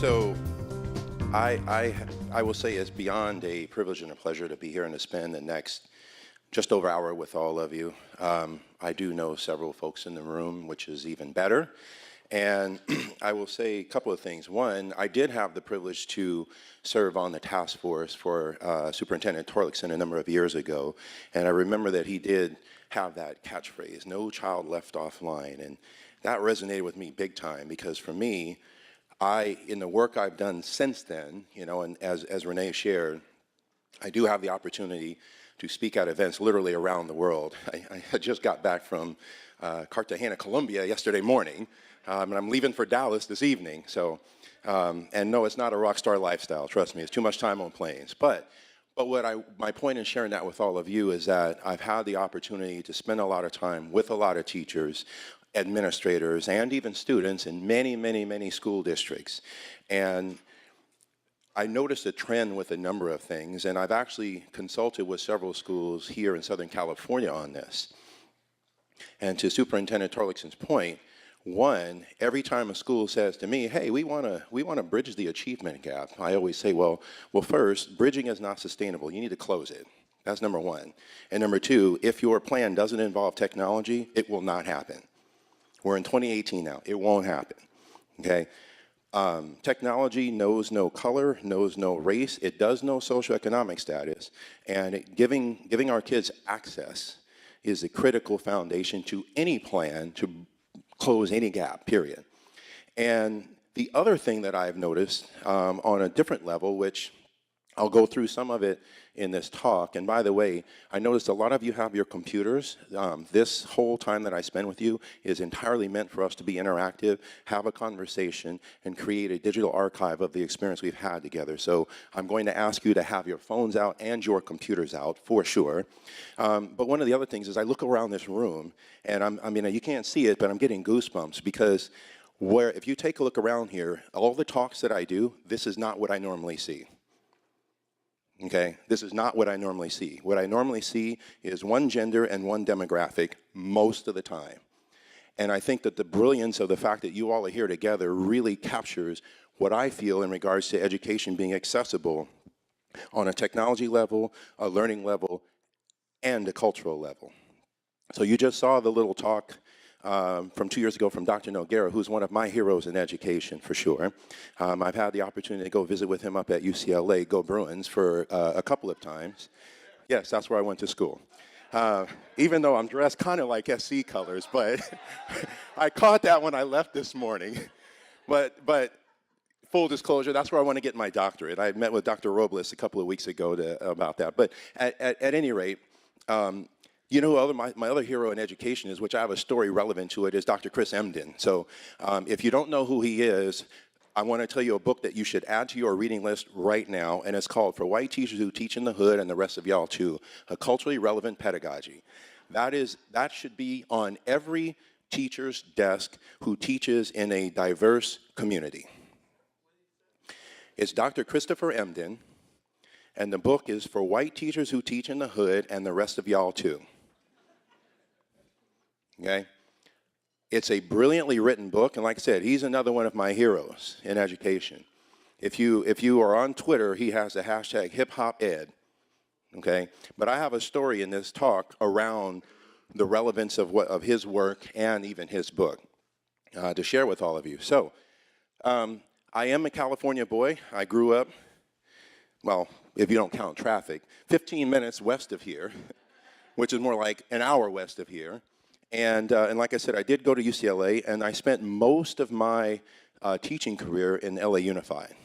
So I will say it's beyond a privilege and a pleasure to be here and to spend the next just over an hour with all of you. I do know several folks in the room, which is even better. And I will say a couple of things. One, I did have the privilege to serve on the task force for Superintendent Torlakson a number of years ago. And I remember that he did have that catchphrase, no child left offline. And that resonated with me big time because for me, in the work I've done since then, you know, and as Renee shared, I do have the opportunity to speak at events literally around the world. I just got back from Cartagena, Colombia yesterday morning, and I'm leaving for Dallas this evening. So, and no, it's not a rock star lifestyle, trust me, it's too much time on planes. But my point in sharing that with all of you is that I've had the opportunity to spend a lot of time with a lot of teachers, administrators, and even students in many, many, many school districts. And I noticed a trend with a number of things, and I've actually consulted with several schools here in Southern California on this. And to Superintendent Torlakson's point, one, every time a school says to me, hey, we want to bridge the achievement gap, I always say, well, first, bridging is not sustainable. You need to close it. That's number one. And number two, if your plan doesn't involve technology, it will not happen. We're in 2018 now. It won't happen, okay? Technology knows no color, knows no race. It does no socioeconomic status. And giving our kids access is a critical foundation to any plan to close any gap, period. And the other thing that I've noticed on a different level, which I'll go through some of it in this talk. And by the way, I noticed a lot of you have your computers. This whole time that I spend with you is entirely meant for us to be interactive, have a conversation, and create a digital archive of the experience we've had together. So I'm going to ask you to have your phones out and your computers out, for sure. But one of the other things is I look around this room, and I mean, you can't see it, but I'm getting goosebumps because if you take a look around here, all the talks that I do, this is not what I normally see. Okay, this is not what I normally see. What I normally see is one gender and one demographic most of the time. And I think that the brilliance of the fact that you all are here together really captures what I feel in regards to education being accessible on a technology level, a learning level, and a cultural level. So you just saw the little talk from 2 years ago from Dr. Noguera, who's one of my heroes in education, for sure. I've had the opportunity to go visit with him up at UCLA, go Bruins, for a couple of times. Yes, that's where I went to school. Even though I'm dressed kind of like SC colors, but I caught that when I left this morning. But full disclosure, that's where I want to get my doctorate. I met with Dr. Robles a couple of weeks ago about that. But at any rate, you know who my other hero in education is, which I have a story relevant to it, is Dr. Chris Emdin. So if you don't know who he is, I want to tell you a book that you should add to your reading list right now, and it's called For White Teachers Who Teach in the Hood and the Rest of Y'all Too, A Culturally Relevant Pedagogy. That should be on every teacher's desk who teaches in a diverse community. It's Dr. Christopher Emdin, and the book is For White Teachers Who Teach in the Hood and the Rest of Y'all Too. Okay? It's a brilliantly written book, and like I said, he's another one of my heroes in education. If you are on Twitter, he has the hashtag #HipHopEd, okay? But I have a story in this talk around the relevance of his work and even his book to share with all of you. So, I am a California boy. I grew up, well, if you don't count traffic, 15 minutes west of here, which is more like an hour west of here. And like I said, I did go to UCLA, and I spent most of my teaching career in LA Unified.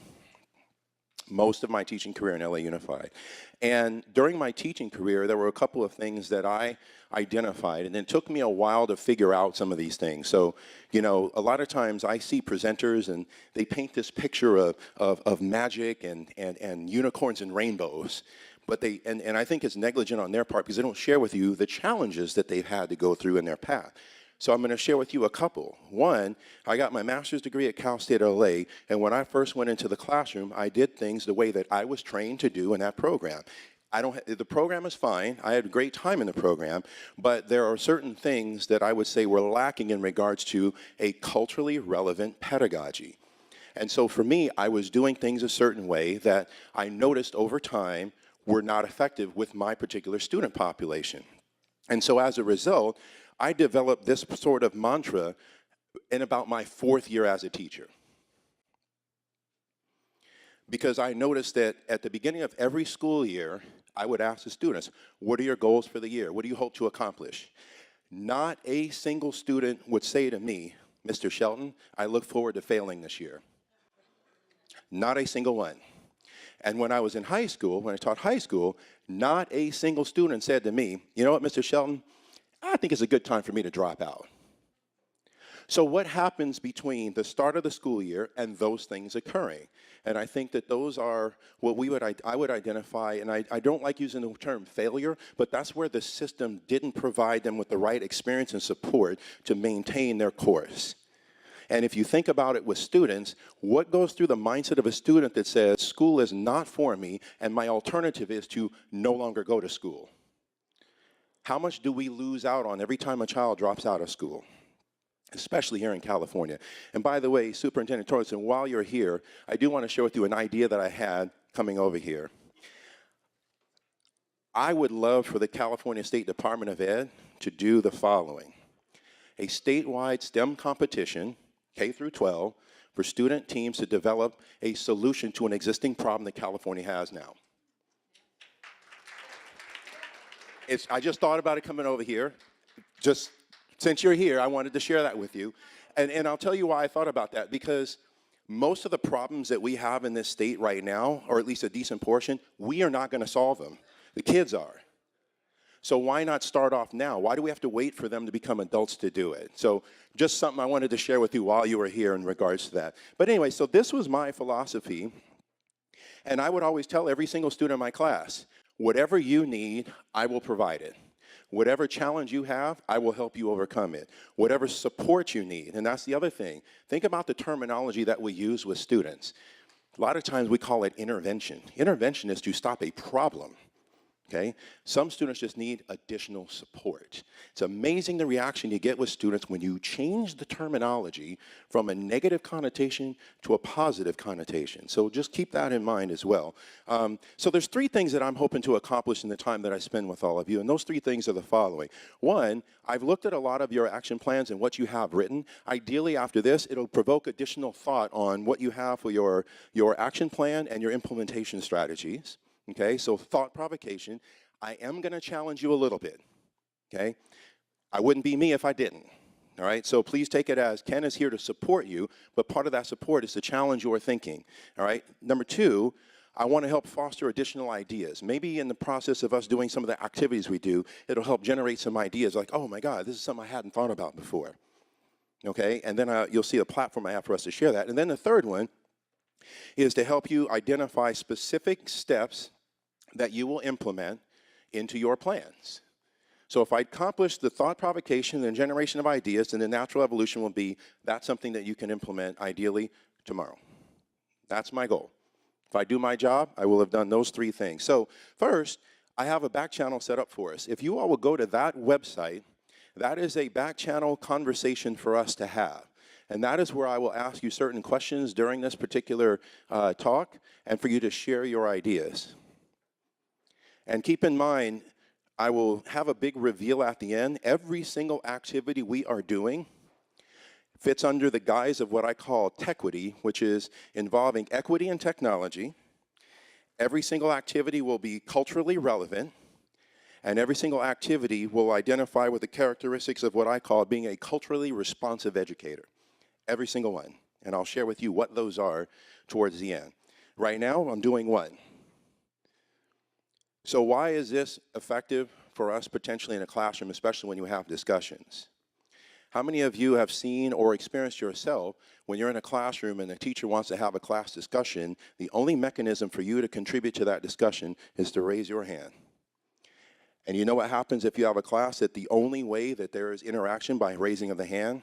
Most of my teaching career in LA Unified. And during my teaching career, there were a couple of things that I identified, and it took me a while to figure out some of these things. So, you know, a lot of times I see presenters, and they paint this picture of magic and unicorns and rainbows. But and I think it's negligent on their part because they don't share with you the challenges that they've had to go through in their path. So I'm going to share with you a couple. One, I got my master's degree at Cal State LA, and when I first went into the classroom, I did things the way that I was trained to do in that program. The program is fine. I had a great time in the program, but there are certain things that I would say were lacking in regards to a culturally relevant pedagogy. And so for me, I was doing things a certain way that I noticed over time were not effective with my particular student population. And so as a result, I developed this sort of mantra in about my 4th year as a teacher. Because I noticed that at the beginning of every school year, I would ask the students, what are your goals for the year? What do you hope to accomplish? Not a single student would say to me, Mr. Shelton, I look forward to failing this year. Not a single one. And when I was in high school, when I taught high school, not a single student said to me, you know what, Mr. Shelton, I think it's a good time for me to drop out. So what happens between the start of the school year and those things occurring? And I think that those are what I would identify, and I don't like using the term failure, but that's where the system didn't provide them with the right experience and support to maintain their course. And if you think about it with students, what goes through the mindset of a student that says, school is not for me, and my alternative is to no longer go to school? How much do we lose out on every time a child drops out of school? Especially here in California. And by the way, Superintendent Torrenson, while you're here, I do want to share with you an idea that I had coming over here. I would love for the California State Department of Ed to do the following: a statewide STEM competition, K through 12, for student teams to develop a solution to an existing problem that California has now. I just thought about it coming over here. Just since you're here, I wanted to share that with you. And I'll tell you why I thought about that, because most of the problems that we have in this state right now, or at least a decent portion, we are not going to solve them. The kids are. So why not start off now? Why do we have to wait for them to become adults to do it? So just something I wanted to share with you while you were here in regards to that. But anyway, so this was my philosophy. And I would always tell every single student in my class, whatever you need, I will provide it. Whatever challenge you have, I will help you overcome it. Whatever support you need, and that's the other thing. Think about the terminology that we use with students. A lot of times we call it intervention. Intervention is to stop a problem. Okay? Some students just need additional support. It's amazing the reaction you get with students when you change the terminology from a negative connotation to a positive connotation. So just keep that in mind as well. So there's 3 things that I'm hoping to accomplish in the time that I spend with all of you, and those 3 things are the following. 1, I've looked at a lot of your action plans and what you have written. Ideally, after this, it'll provoke additional thought on what you have for your action plan and your implementation strategies. Okay, so thought provocation. I am going to challenge you a little bit, okay? I wouldn't be me if I didn't, all right? So please take it as Ken is here to support you, but part of that support is to challenge your thinking, all right? Number 2, I want to help foster additional ideas. Maybe in the process of us doing some of the activities we do, it'll help generate some ideas like, oh my God, this is something I hadn't thought about before, okay? And then you'll see a platform I have for us to share that. And then the third one is to help you identify specific steps that you will implement into your plans. So if I accomplish the thought provocation and generation of ideas, then the natural evolution will be that's something that you can implement ideally tomorrow. That's my goal. If I do my job, I will have done those 3 things. So first, I have a back channel set up for us. If you all will go to that website, that is a back channel conversation for us to have. And that is where I will ask you certain questions during this particular talk and for you to share your ideas. And keep in mind, I will have a big reveal at the end. Every single activity we are doing fits under the guise of what I call Techquity, which is involving equity and technology. Every single activity will be culturally relevant, and every single activity will identify with the characteristics of what I call being a culturally responsive educator. Every single one. And I'll share with you what those are towards the end. Right now, I'm doing 1. So why is this effective for us potentially in a classroom, especially when you have discussions? How many of you have seen or experienced yourself when you're in a classroom and the teacher wants to have a class discussion, the only mechanism for you to contribute to that discussion is to raise your hand? And you know what happens if you have a class that the only way that there is interaction by raising of the hand?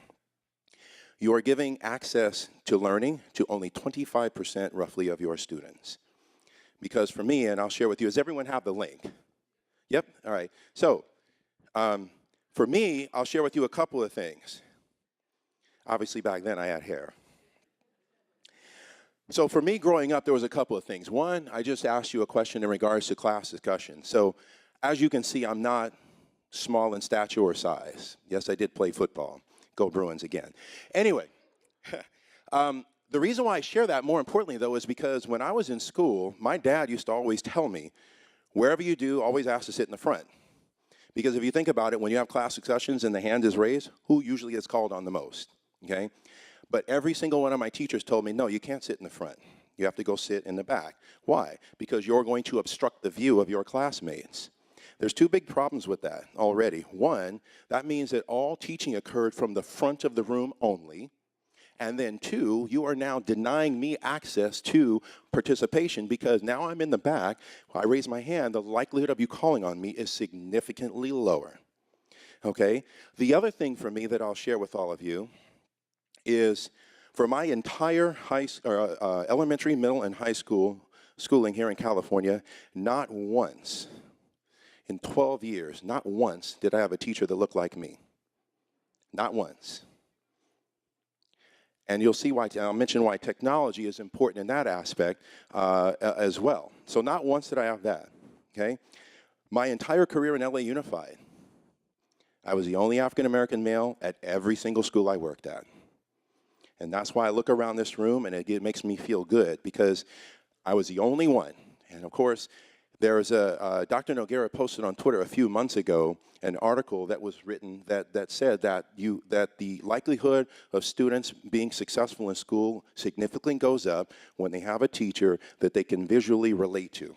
You are giving access to learning to only 25% roughly of your students. Because for me, and I'll share with you, does everyone have the link? Yep, all right. So for me, I'll share with you a couple of things. Obviously, back then I had hair. So for me growing up, there was a couple of things. One, I just asked you a question in regards to class discussion. So as you can see, I'm not small in stature or size. Yes, I did play football. Go Bruins again. Anyway, the reason why I share that more importantly, though, is because when I was in school, my dad used to always tell me, wherever you do, always ask to sit in the front. Because if you think about it, when you have class discussions and the hand is raised, who usually gets called on the most? Okay? But every single one of my teachers told me, no, you can't sit in the front. You have to go sit in the back. Why? Because you're going to obstruct the view of your classmates. There's two big problems with that already. One, that means that all teaching occurred from the front of the room only. And then two, you are now denying me access to participation because now I'm in the back. When I raise my hand, the likelihood of you calling on me is significantly lower. Okay? The other thing for me that I'll share with all of you is for my entire elementary, middle, and high school schooling here in California, not once in 12 years, not once did I have a teacher that looked like me. Not once. And you'll see why, I'll mention why technology is important in that aspect as well. So not once did I have that, okay? My entire career in LA Unified, I was the only African-American male at every single school I worked at. And that's why I look around this room and it makes me feel good because I was the only one. And of course, there's Dr. Noguera posted on Twitter a few months ago an article that was written that said that the likelihood of students being successful in school significantly goes up when they have a teacher that they can visually relate to.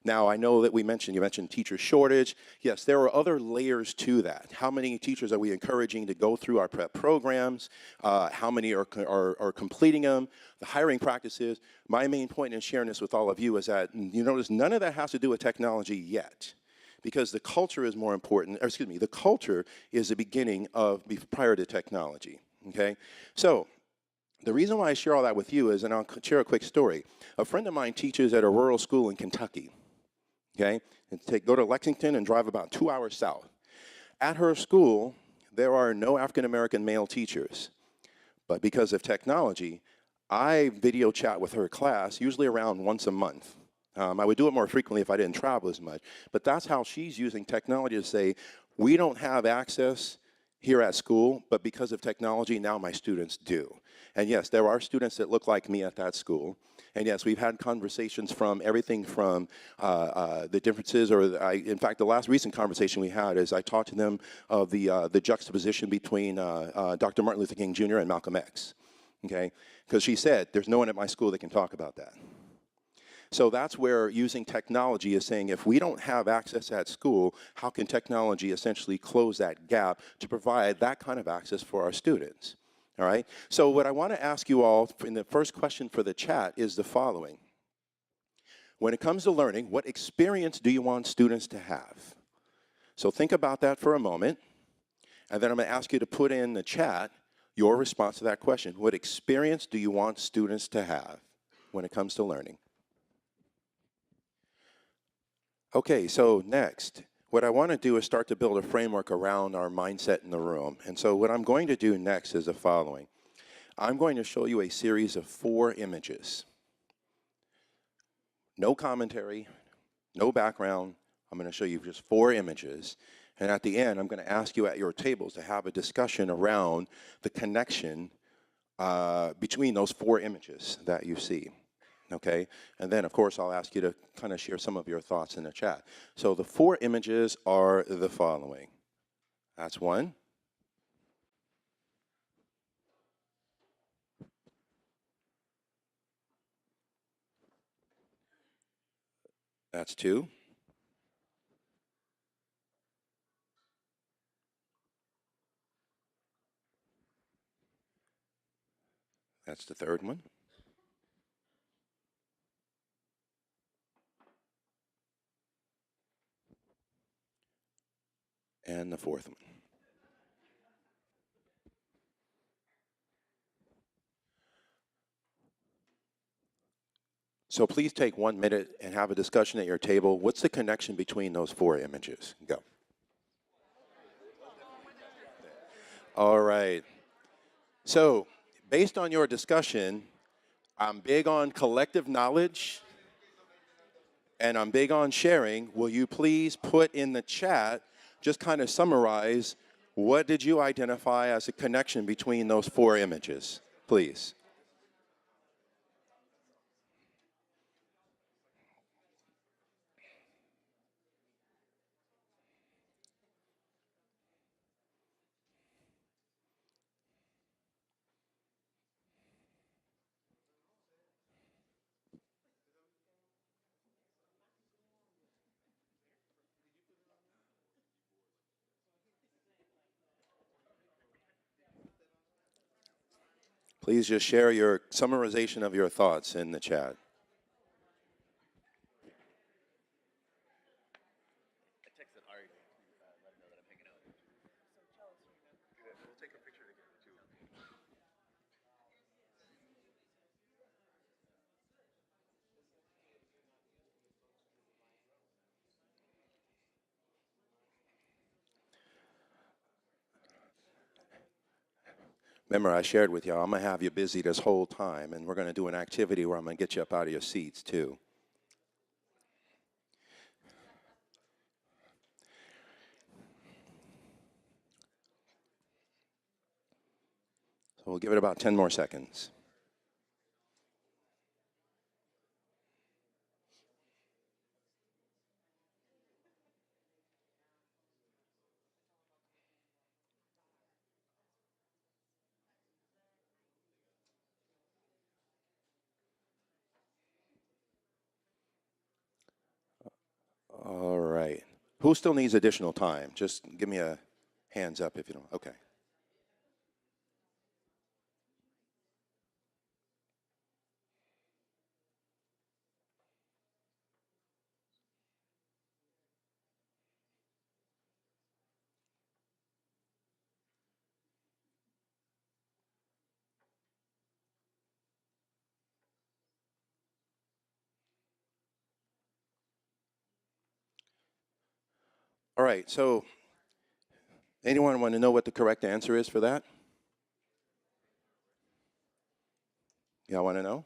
Now, I know that you mentioned teacher shortage. Yes, there are other layers to that. How many teachers are we encouraging to go through our prep programs? How many are completing them? The hiring practices. My main point in sharing this with all of you is that, you notice, none of that has to do with technology yet. Because the culture is more important, or excuse me, the culture is the beginning of prior to technology, okay? So, the reason why I share all that with you is, and I'll share a quick story. A friend of mine teaches at a rural school in Kentucky. Okay, and go to Lexington and drive about 2 hours south. At her school, there are no African-American male teachers. But because of technology, I video chat with her class usually around once a month. I would do it more frequently if I didn't travel as much. But that's how she's using technology to say, we don't have access here at school, but because of technology, now my students do. And yes, there are students that look like me at that school. And yes, we've had conversations from everything from the differences, in fact, the last recent conversation we had is I talked to them of the juxtaposition between Dr. Martin Luther King Jr. and Malcolm X, okay? Because she said, there's no one at my school that can talk about that. So that's where using technology is saying, if we don't have access at school, how can technology essentially close that gap to provide that kind of access for our students? All right, so what I want to ask you all in the first question for the chat is the following. When it comes to learning, what experience do you want students to have? So think about that for a moment, and then I'm going to ask you to put in the chat your response to that question. What experience do you want students to have when it comes to learning? Okay, so next, what I want to do is start to build a framework around our mindset in the room. And so what I'm going to do next is the following. I'm going to show you a series of 4 images. No commentary, no background. I'm going to show you just 4 images. And at the end, I'm going to ask you at your tables to have a discussion around the connection between those 4 images that you see. Okay, and then of course I'll ask you to kind of share some of your thoughts in the chat. So the 4 images are the following. That's 1. That's 2. That's the 3rd one. And the 4th one. So please take 1 minute and have a discussion at your table. What's the connection between those 4 images? Go. All right. So based on your discussion, I'm big on collective knowledge, and I'm big on sharing. Will you please put in the chat, just kind of summarize, what did you identify as a connection between those 4 images, please? Please just share your summarization of your thoughts in the chat. Remember, I shared with y'all, I'm going to have you busy this whole time, and we're going to do an activity where I'm going to get you up out of your seats, too. So we'll give it about 10 more seconds. All right. Who still needs additional time? Just give me a hands up if you don't. Okay. All right. So anyone want to know what the correct answer is for that? Y'all want to know?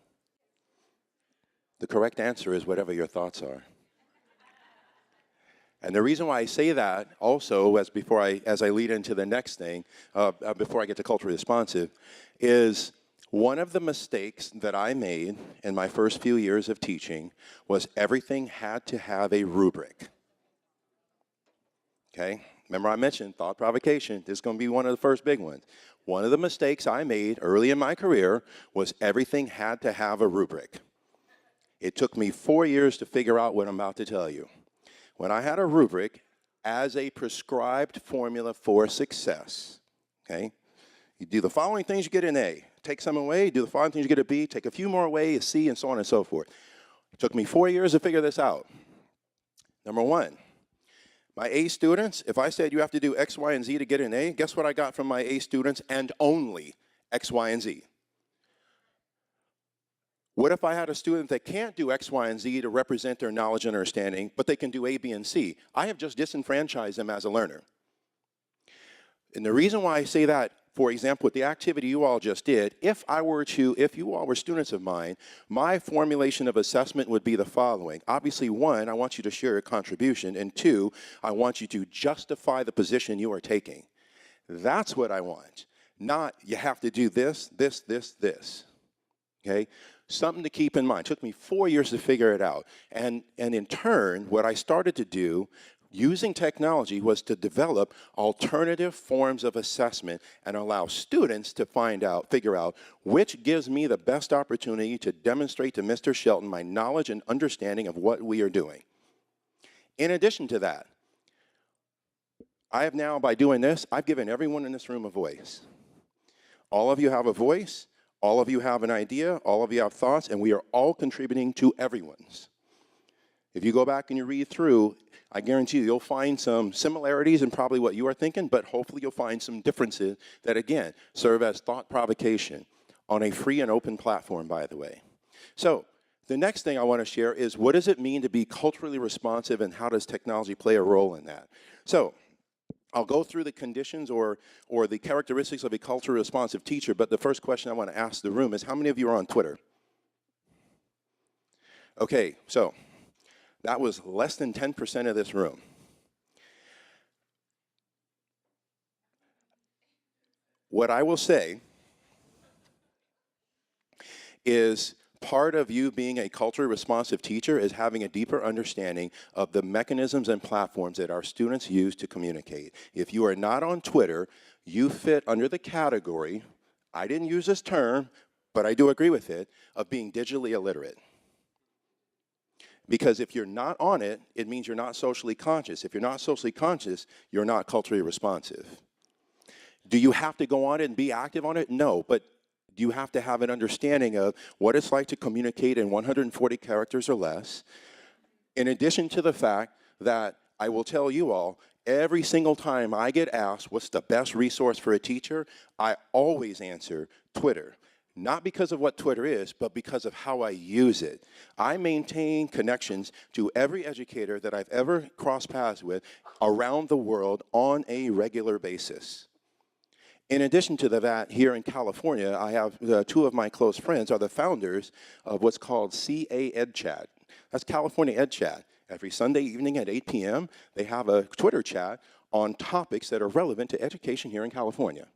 The correct answer is whatever your thoughts are. And the reason why I say that also, as I lead into the next thing, before I get to culturally responsive, is one of the mistakes that I made in my first few years of teaching was everything had to have a rubric. Okay? Remember I mentioned thought provocation. This is going to be one of the first big ones. One of the mistakes I made early in my career was everything had to have a rubric. It took me 4 years to figure out what I'm about to tell you. When I had a rubric as a prescribed formula for success, okay? You do the following things, you get an A. Take some away, do the following things, you get a B. Take a few more away, a C, and so on and so forth. It took me 4 years to figure this out. Number one, my A students, if I said you have to do X, Y, and Z to get an A, guess what I got from my A students and only X, Y, and Z? What if I had a student that can't do X, Y, and Z to represent their knowledge and understanding, but they can do A, B, and C? I have just disenfranchised them as a learner. And the reason why I say that, for example, with the activity you all just did, if you all were students of mine, my formulation of assessment would be the following. Obviously, 1, I want you to share your contribution, and 2, I want you to justify the position you are taking. That's what I want. Not, you have to do this, this, this, this. Okay? Something to keep in mind. It took me 4 years to figure it out. And in turn, what I started to do using technology was to develop alternative forms of assessment and allow students to figure out which gives me the best opportunity to demonstrate to Mr. Shelton my knowledge and understanding of what we are doing. In addition to that, I have now, by doing this, I've given everyone in this room a voice. All of you have a voice. All of you have an idea, all of you have thoughts, and we are all contributing to everyone's. If you go back and you read through, I guarantee you'll find some similarities in probably what you are thinking, but hopefully you'll find some differences that, again, serve as thought provocation on a free and open platform, by the way. So the next thing I want to share is what does it mean to be culturally responsive and how does technology play a role in that? So I'll go through the conditions or the characteristics of a culturally responsive teacher, but the first question I want to ask the room is how many of you are on Twitter? Okay, so that was less than 10% of this room. What I will say is part of you being a culturally responsive teacher is having a deeper understanding of the mechanisms and platforms that our students use to communicate. If you are not on Twitter, you fit under the category, I didn't use this term, but I do agree with it, of being digitally illiterate. Because if you're not on it, it means you're not socially conscious. If you're not socially conscious, you're not culturally responsive. Do you have to go on it and be active on it? No, but you have to have an understanding of what it's like to communicate in 140 characters or less, in addition to the fact that I will tell you all, every single time I get asked what's the best resource for a teacher, I always answer Twitter. Not because of what Twitter is, but because of how I use it. I maintain connections to every educator that I've ever crossed paths with around the world on a regular basis. In addition to that, here in California, I have two of my close friends are the founders of what's called CA EdChat. That's California EdChat. Every Sunday evening at 8 p.m., they have a Twitter chat on topics that are relevant to education here in California.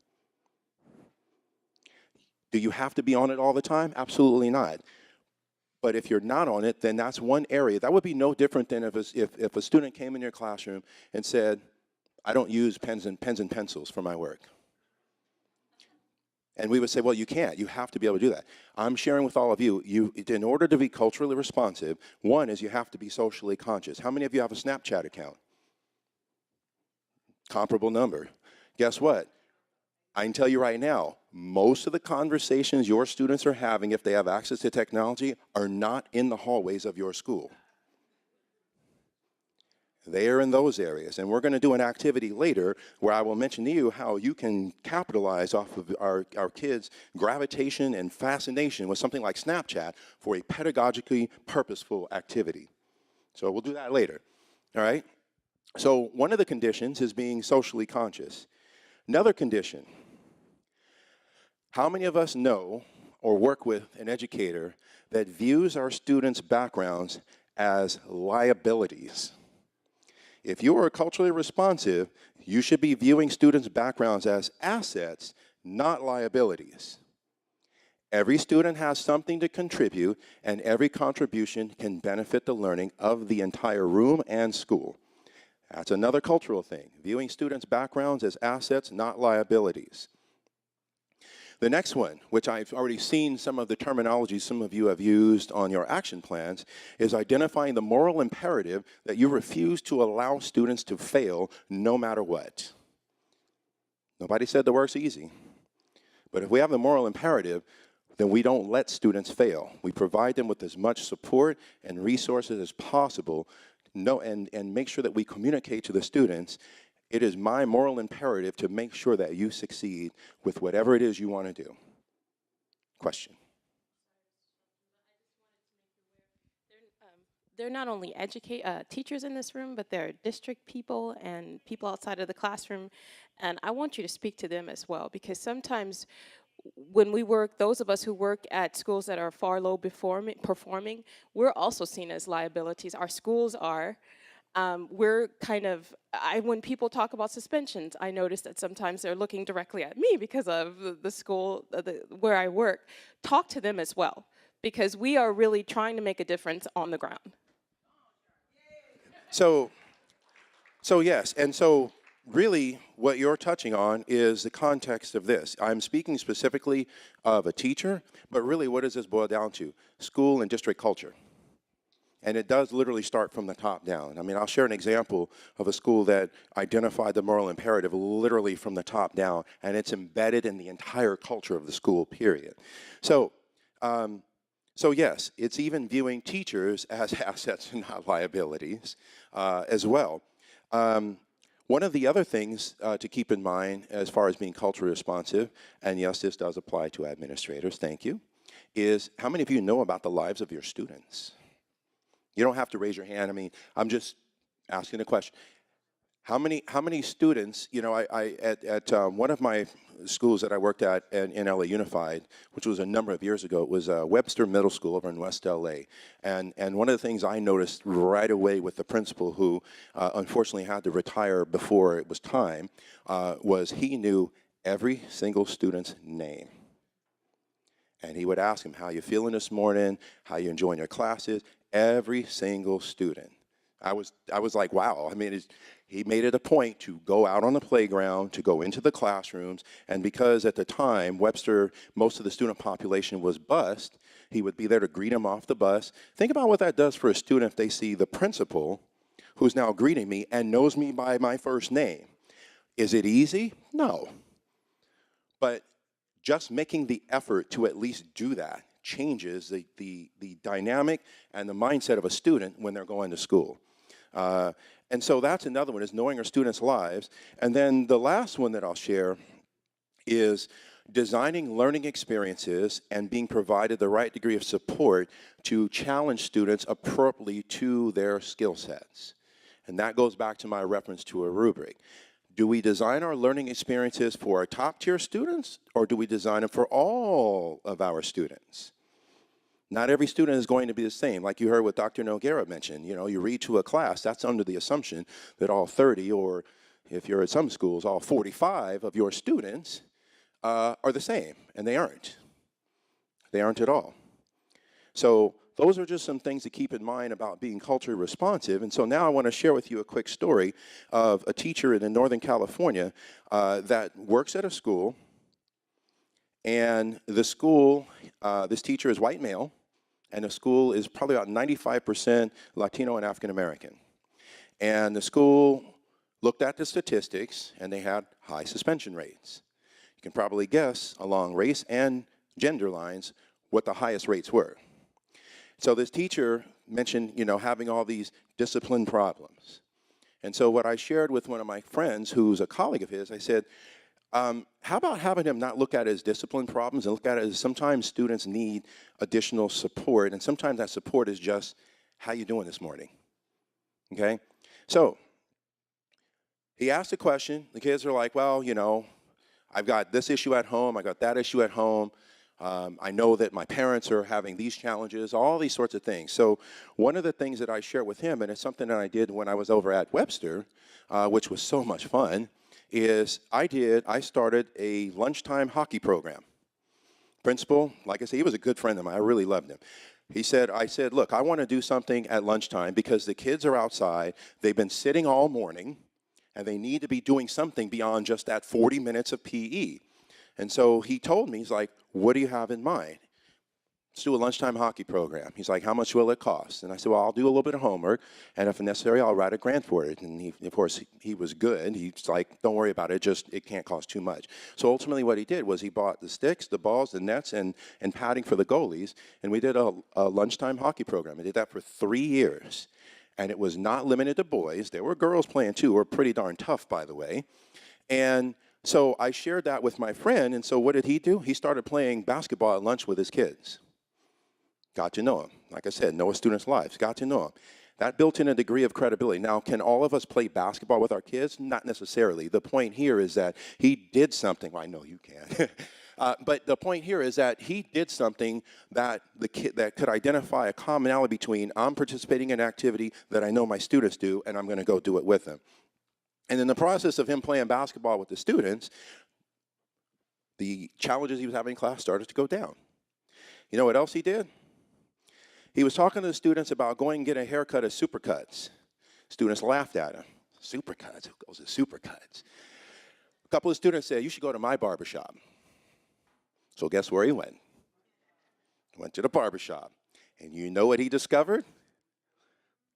Do you have to be on it all the time? Absolutely not. But if you're not on it, then that's one area. That would be no different than if a student came in your classroom and said, I don't use pens and pencils for my work. And we would say, well, you can't. You have to be able to do that. I'm sharing with all of you, in order to be culturally responsive, one is you have to be socially conscious. How many of you have a Snapchat account? Comparable number. Guess what? I can tell you right now, most of the conversations your students are having, if they have access to technology, are not in the hallways of your school. They are in those areas. And we're going to do an activity later where I will mention to you how you can capitalize off of our kids' gravitation and fascination with something like Snapchat for a pedagogically purposeful activity. So we'll do that later. All right? So one of the conditions is being socially conscious. Another condition, how many of us know or work with an educator that views our students' backgrounds as liabilities? If you are culturally responsive, you should be viewing students' backgrounds as assets, not liabilities. Every student has something to contribute, and every contribution can benefit the learning of the entire room and school. That's another cultural thing, viewing students' backgrounds as assets, not liabilities. The next one, which I've already seen some of the terminology some of you have used on your action plans, is identifying the moral imperative that you refuse to allow students to fail no matter what. Nobody said the work's easy. But if we have the moral imperative, then we don't let students fail. We provide them with as much support and resources as possible, and make sure that we communicate to the students, it is my moral imperative to make sure that you succeed with whatever it is you want to do. Question. They're not only teachers in this room, but they're district people and people outside of the classroom. And I want you to speak to them as well, because sometimes when we work, those of us who work at schools that are far low performing, we're also seen as liabilities. Our schools are. We're kind of, when people talk about suspensions, I notice that sometimes they're looking directly at me because of the school where I work. Talk to them as well, because we are really trying to make a difference on the ground. So yes, and so really what you're touching on is the context of this. I'm speaking specifically of a teacher, but really what does this boil down to? School and district culture. And it does literally start from the top down. I mean, I'll share an example of a school that identified the moral imperative literally from the top down, and it's embedded in the entire culture of the school, period. So yes, it's even viewing teachers as assets and not liabilities as well. One of the other things to keep in mind as far as being culturally responsive, and yes, this does apply to administrators, thank you, is how many of you know about the lives of your students? You don't have to raise your hand. I mean, I'm just asking a question. How many students, you know, at one of my schools that I worked at in LA Unified, which was a number of years ago, it was Webster Middle School over in West LA. And one of the things I noticed right away with the principal, who unfortunately had to retire before it was time, was he knew every single student's name. And he would ask him, how you feeling this morning? How you enjoying your classes? Every single student. I was like, wow. I mean, he made it a point to go out on the playground, to go into the classrooms, and because at the time, Webster, most of the student population was bused, he would be there to greet them off the bus. Think about what that does for a student if they see the principal, who's now greeting me and knows me by my first name. Is it easy? No. But just making the effort to at least do that changes the dynamic and the mindset of a student when they're going to school. And so that's another one, is knowing our students' lives. And then the last one that I'll share is designing learning experiences and being provided the right degree of support to challenge students appropriately to their skill sets. And that goes back to my reference to a rubric. Do we design our learning experiences for our top-tier students, or do we design them for all of our students? Not every student is going to be the same. Like you heard what Dr. Noguera mentioned, you know, you read to a class, that's under the assumption that all 30, or if you're at some schools, all 45 of your students are the same, and they aren't. They aren't at all. So those are just some things to keep in mind about being culturally responsive. And so now I want to share with you a quick story of a teacher in Northern California that works at a school. And the school, this teacher is white male, and the school is probably about 95% Latino and African American. And the school looked at the statistics, and they had high suspension rates. You can probably guess along race and gender lines what the highest rates were. So this teacher mentioned, you know, having all these discipline problems. And so what I shared with one of my friends, who's a colleague of his, I said, how about having him not look at it as discipline problems and look at it as sometimes students need additional support, and sometimes that support is just, how you doing this morning? Okay? So he asked a question. The kids are like, well, you know, I've got this issue at home, I got that issue at home. I know that my parents are having these challenges, all these sorts of things. So one of the things that I shared with him, and it's something that I did when I was over at Webster, which was so much fun, is I started a lunchtime hockey program. Principal, like I said, he was a good friend of mine. I really loved him. I said, look, I want to do something at lunchtime because the kids are outside. They've been sitting all morning, and they need to be doing something beyond just that 40 minutes of PE. And so he told me, he's like, what do you have in mind? Let's do a lunchtime hockey program. He's like, how much will it cost? And I said, well, I'll do a little bit of homework, and if necessary, I'll write a grant for it. And he, of course, he was good. He's like, don't worry about it, it can't cost too much. So ultimately what he did was he bought the sticks, the balls, the nets, and padding for the goalies, and we did a lunchtime hockey program. We did that for 3 years. And it was not limited to boys. There were girls playing too, who were pretty darn tough, by the way. And so I shared that with my friend, and so what did he do? He started playing basketball at lunch with his kids. Got to know him. Like I said, know a student's lives. Got to know him. That built in a degree of credibility. Now, can all of us play basketball with our kids? Not necessarily. The point here is that he did something. Well, I know you can. But the point here is that he did something that that could identify a commonality between I'm participating in an activity that I know my students do, and I'm going to go do it with them. And in the process of him playing basketball with the students, the challenges he was having in class started to go down. You know what else he did? He was talking to the students about going and getting a haircut at Supercuts. Students laughed at him. Supercuts? Who goes to Supercuts? A couple of students said, you should go to my barbershop. So guess where he went? He went to the barbershop. And you know what he discovered?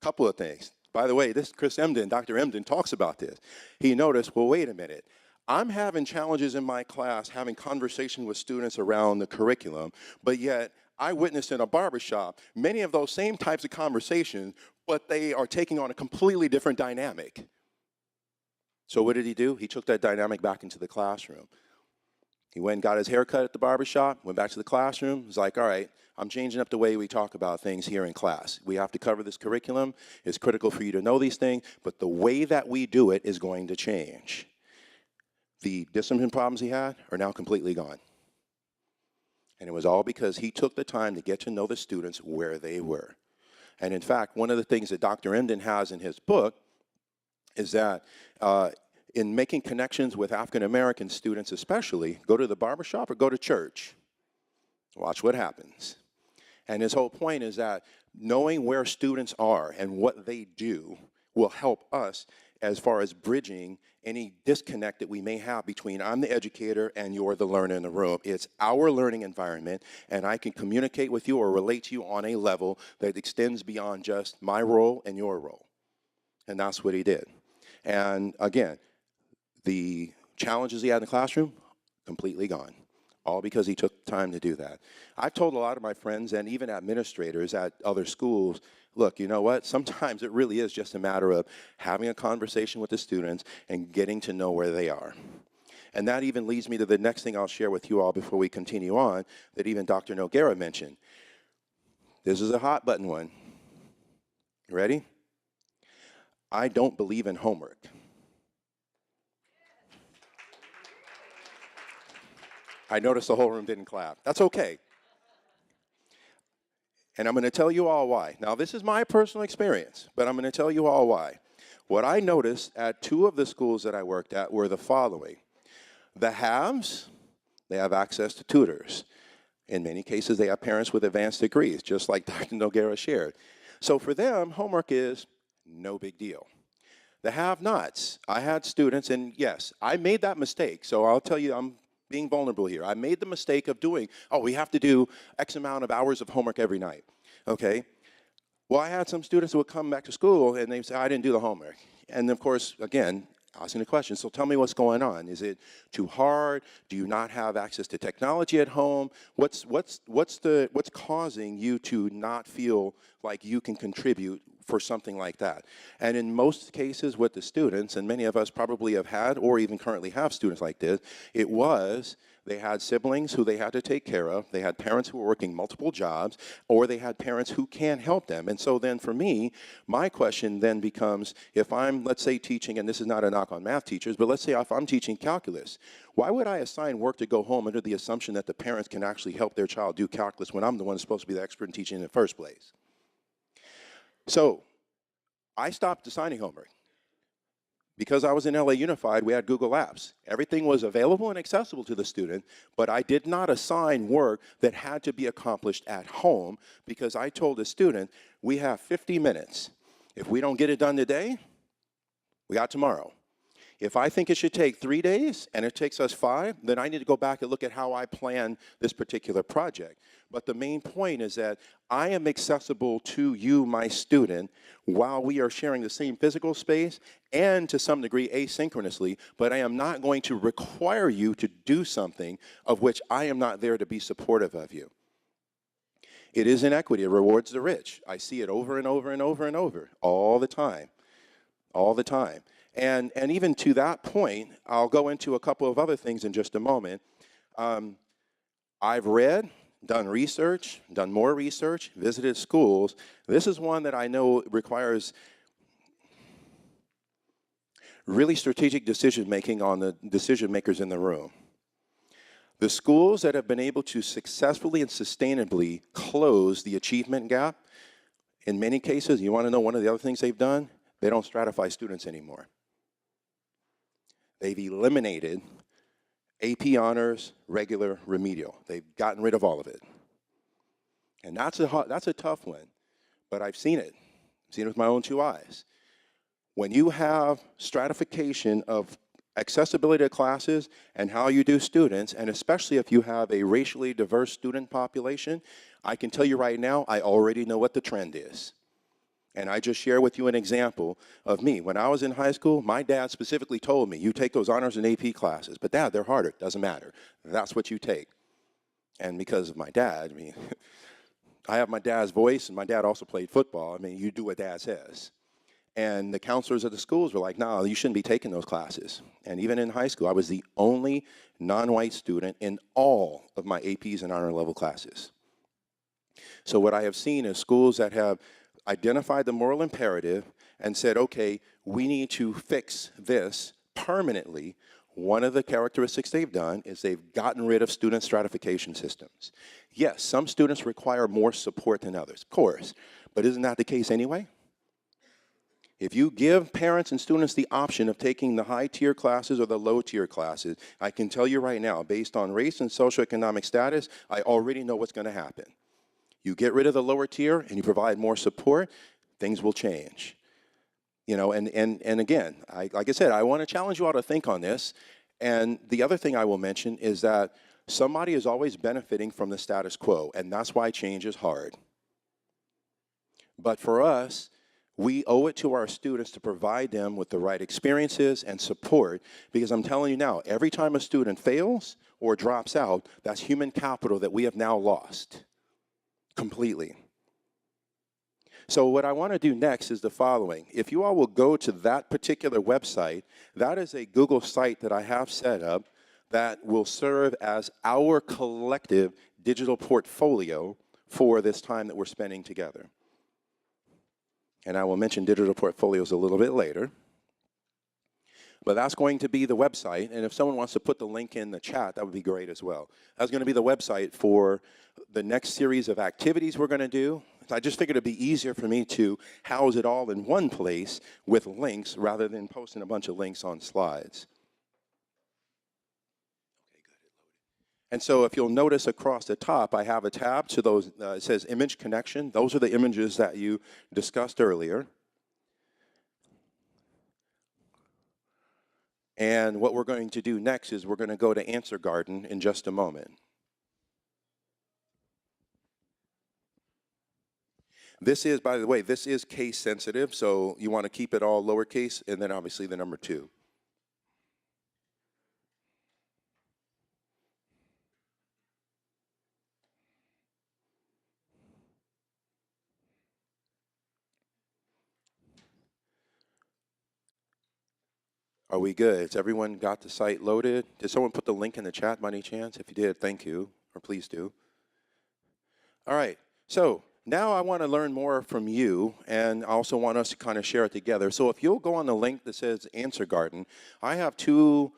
A couple of things. By the way, this Chris Emden, Dr. Emden talks about this. He noticed, well, wait a minute. I'm having challenges in my class, having conversation with students around the curriculum, but yet I witnessed in a barbershop many of those same types of conversations, but they are taking on a completely different dynamic. So what did he do? He took that dynamic back into the classroom. He went and got his hair cut at the barber shop, went back to the classroom. He's like, all right, I'm changing up the way we talk about things here in class. We have to cover this curriculum. It's critical for you to know these things, but the way that we do it is going to change. The discipline problems he had are now completely gone. And it was all because he took the time to get to know the students where they were. And in fact, one of the things that Dr. Emden has in his book is that in making connections with African American students especially, go to the barbershop or go to church. Watch what happens. And his whole point is that knowing where students are and what they do will help us as far as bridging any disconnect that we may have between I'm the educator and you're the learner in the room. It's our learning environment, and I can communicate with you or relate to you on a level that extends beyond just my role and your role. And that's what he did. And again, the challenges he had in the classroom, completely gone. All because he took time to do that. I've told a lot of my friends and even administrators at other schools, look, you know what? Sometimes it really is just a matter of having a conversation with the students and getting to know where they are. And that even leads me to the next thing I'll share with you all before we continue on, that even Dr. Noguera mentioned. This is a hot button one. You ready? I don't believe in homework. I noticed the whole room didn't clap. That's okay. And I'm going to tell you all why. Now, this is my personal experience, but I'm going to tell you all why. What I noticed at 2 of the schools that I worked at were the following. The haves, they have access to tutors. In many cases, they have parents with advanced degrees, just like Dr. Noguera shared. So for them, homework is no big deal. The have-nots, I had students, and yes, I made that mistake, so I'll tell you, I'm being vulnerable here. I made the mistake of doing, we have to do X amount of hours of homework every night, okay? Well, I had some students who would come back to school and they'd say, I didn't do the homework. And of course, again, asking the question, so tell me what's going on. Is it too hard? Do you not have access to technology at home? What's causing you to not feel like you can contribute for something like that? And in most cases with the students, and many of us probably have had or even currently have students like this, it was they had siblings who they had to take care of, they had parents who were working multiple jobs, or they had parents who can't help them. And so then for me, my question then becomes, if I'm, let's say, teaching, and this is not a knock on math teachers, but let's say if I'm teaching calculus, why would I assign work to go home under the assumption that the parents can actually help their child do calculus when I'm the one who's supposed to be the expert in teaching in the first place? So I stopped assigning homework. Because I was in LA Unified, we had Google Apps. Everything was available and accessible to the student, but I did not assign work that had to be accomplished at home because I told the student, we have 50 minutes. If we don't get it done today, we got tomorrow. If I think it should take 3 days and it takes us 5, then I need to go back and look at how I plan this particular project. But the main point is that I am accessible to you, my student, while we are sharing the same physical space and to some degree asynchronously, but I am not going to require you to do something of which I am not there to be supportive of you. It is inequity. It rewards the rich. I see it over and over and over and over all the time, all the time. And even to that point, I'll go into a couple of other things in just a moment. I've read, done research, done more research, visited schools. This is one that I know requires really strategic decision-making on the decision-makers in the room. The schools that have been able to successfully and sustainably close the achievement gap, in many cases, you want to know one of the other things they've done? They don't stratify students anymore. They've eliminated AP honors, regular, remedial. They've gotten rid of all of it. And that's a tough one, but I've seen it. I've seen it with my own 2 eyes. When you have stratification of accessibility to classes and how you do students, and especially if you have a racially diverse student population, I can tell you right now, I already know what the trend is. And I just share with you an example of me. When I was in high school, my dad specifically told me, you take those honors and AP classes. But Dad, they're harder. Doesn't matter. That's what you take. And because of my dad, I mean, I have my dad's voice, and my dad also played football. I mean, you do what Dad says. And the counselors at the schools were like, no, you shouldn't be taking those classes. and even in high school, I was the only non-white student in all of my APs and honor level classes. So what I have seen is schools that have identified the moral imperative and said, okay, we need to fix this permanently. One of the characteristics they've done is they've gotten rid of student stratification systems. Yes, some students require more support than others, of course, but isn't that the case anyway? If you give parents and students the option of taking the high-tier classes or the low-tier classes, I can tell you right now, based on race and socioeconomic status, I already know what's going to happen. You get rid of the lower tier and you provide more support, things will change. You know, and again, like I said, I want to challenge you all to think on this. And the other thing I will mention is that somebody is always benefiting from the status quo, and that's why change is hard. But for us, we owe it to our students to provide them with the right experiences and support, because I'm telling you now, every time a student fails or drops out, that's human capital that we have now lost completely. So what I want to do next is the following. If you all will go to that particular website, that is a Google site that I have set up that will serve as our collective digital portfolio for this time that we're spending together. And I will mention digital portfolios a little bit later. But that's going to be the website, and if someone wants to put the link in the chat, that would be great as well. That's going to be the website for the next series of activities we're going to do. So I just figured it'd be easier for me to house it all in one place with links rather than posting a bunch of links on slides. Okay, good. And so if you'll notice across the top, I have a tab to those, it says image connection. Those are the images that you discussed earlier. And what we're going to do next is we're going to go to Answer Garden in just a moment. This is, by the way, this is case sensitive, so you want to keep it all lowercase and then obviously the number 2. Are we good? Has everyone got the site loaded? Did someone put the link in the chat by any chance? If you did, thank you, or please do. All right, so now I want to learn more from you, and I also want us to kind of share it together. So if you'll go on the link that says Answer Garden, I have 2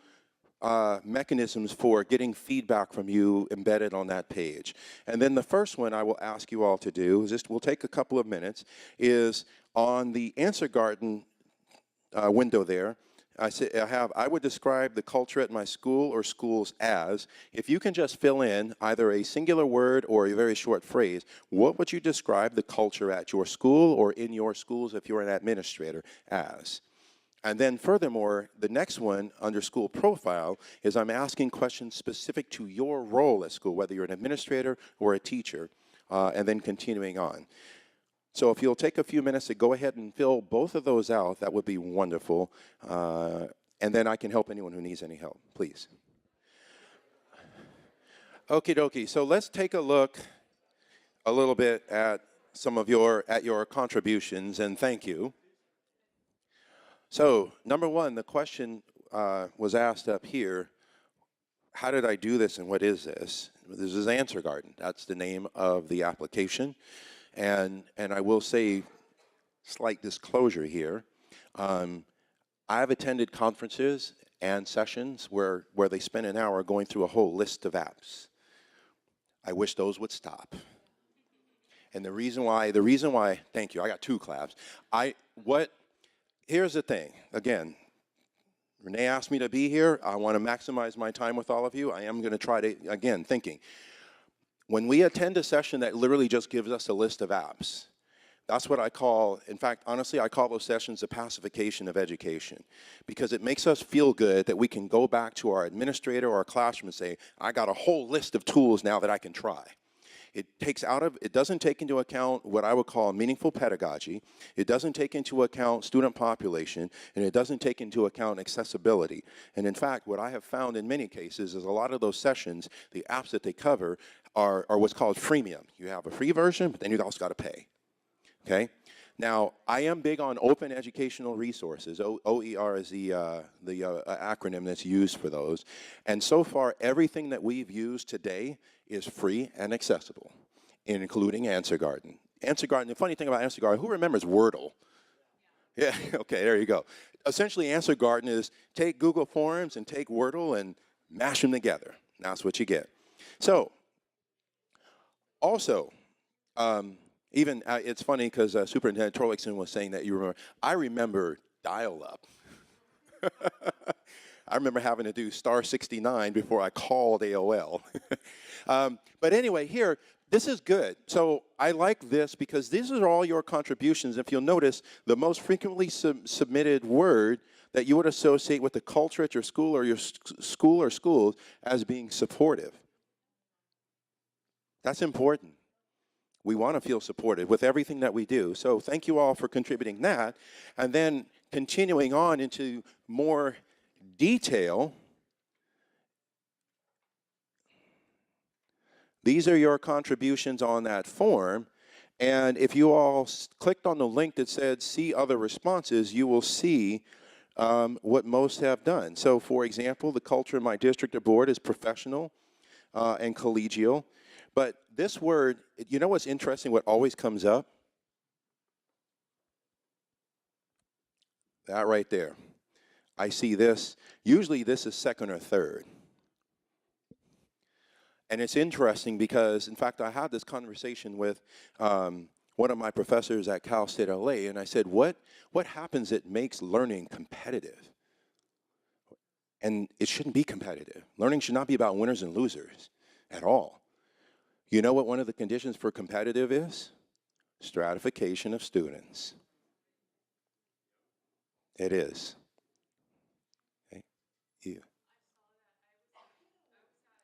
mechanisms for getting feedback from you embedded on that page. And then the first one I will ask you all to do, is just, we'll take a couple of minutes, is on the Answer Garden window there, I would describe the culture at my school or schools as, if you can just fill in either a singular word or a very short phrase, what would you describe the culture at your school or in your schools if you're an administrator as? And then furthermore, the next one under school profile is I'm asking questions specific to your role at school, whether you're an administrator or a teacher, and then continuing on. So if you'll take a few minutes to go ahead and fill both of those out, that would be wonderful. And then I can help anyone who needs any help, please. Okie dokie, so let's take a look a little bit at some of your contributions, and thank you. So number 1, the question was asked up here, how did I do this and what is this? This is Answer Garden. That's the name of the application. And I will say, slight disclosure here, I've attended conferences and sessions where they spend an hour going through a whole list of apps. I wish those would stop. And the reason why, thank you, I got 2 claps. Here's the thing, again, Renee asked me to be here. I want to maximize my time with all of you. I am going to try to, again, thinking. When we attend a session that literally just gives us a list of apps, that's what I call, in fact, honestly, I call those sessions the pacification of education, because it makes us feel good that we can go back to our administrator or our classroom and say, I got a whole list of tools now that I can try. It doesn't take into account what I would call meaningful pedagogy. It doesn't take into account student population, and it doesn't take into account accessibility. And in fact, what I have found in many cases is a lot of those sessions, the apps that they cover are what's called freemium. You have a free version, but then you also got to pay. Okay? Now, I am big on open educational resources. OER is the acronym that's used for those. And so far, everything that we've used today is free and accessible, including Answer Garden. Answer Garden, the funny thing about Answer Garden, who remembers Wordle? Yeah, okay, there you go. Essentially, Answer Garden is take Google Forms and take Wordle and mash them together. That's what you get. So, also, it's funny because Superintendent Torlakson was saying that you remember. I remember dial-up. I remember having to do star 69 before I called AOL. But anyway, here, this is good. So I like this because these are all your contributions. If you'll notice, the most frequently submitted word that you would associate with the culture at your school or schools as being supportive. That's important. We want to feel supported with everything that we do. So thank you all for contributing that. And then continuing on into more detail, these are your contributions on that form. And if you all clicked on the link that said see other responses, you will see what most have done. So for example, the culture in my district or board is professional and collegial. But this word, you know what's interesting, what always comes up? That right there. I see this. Usually this is second or third. And it's interesting because, in fact, I had this conversation with one of my professors at Cal State LA, and I said, what happens that makes learning competitive? And it shouldn't be competitive. Learning should not be about winners and losers at all. You know what one of the conditions for competitive is? Stratification of students. It is. Okay.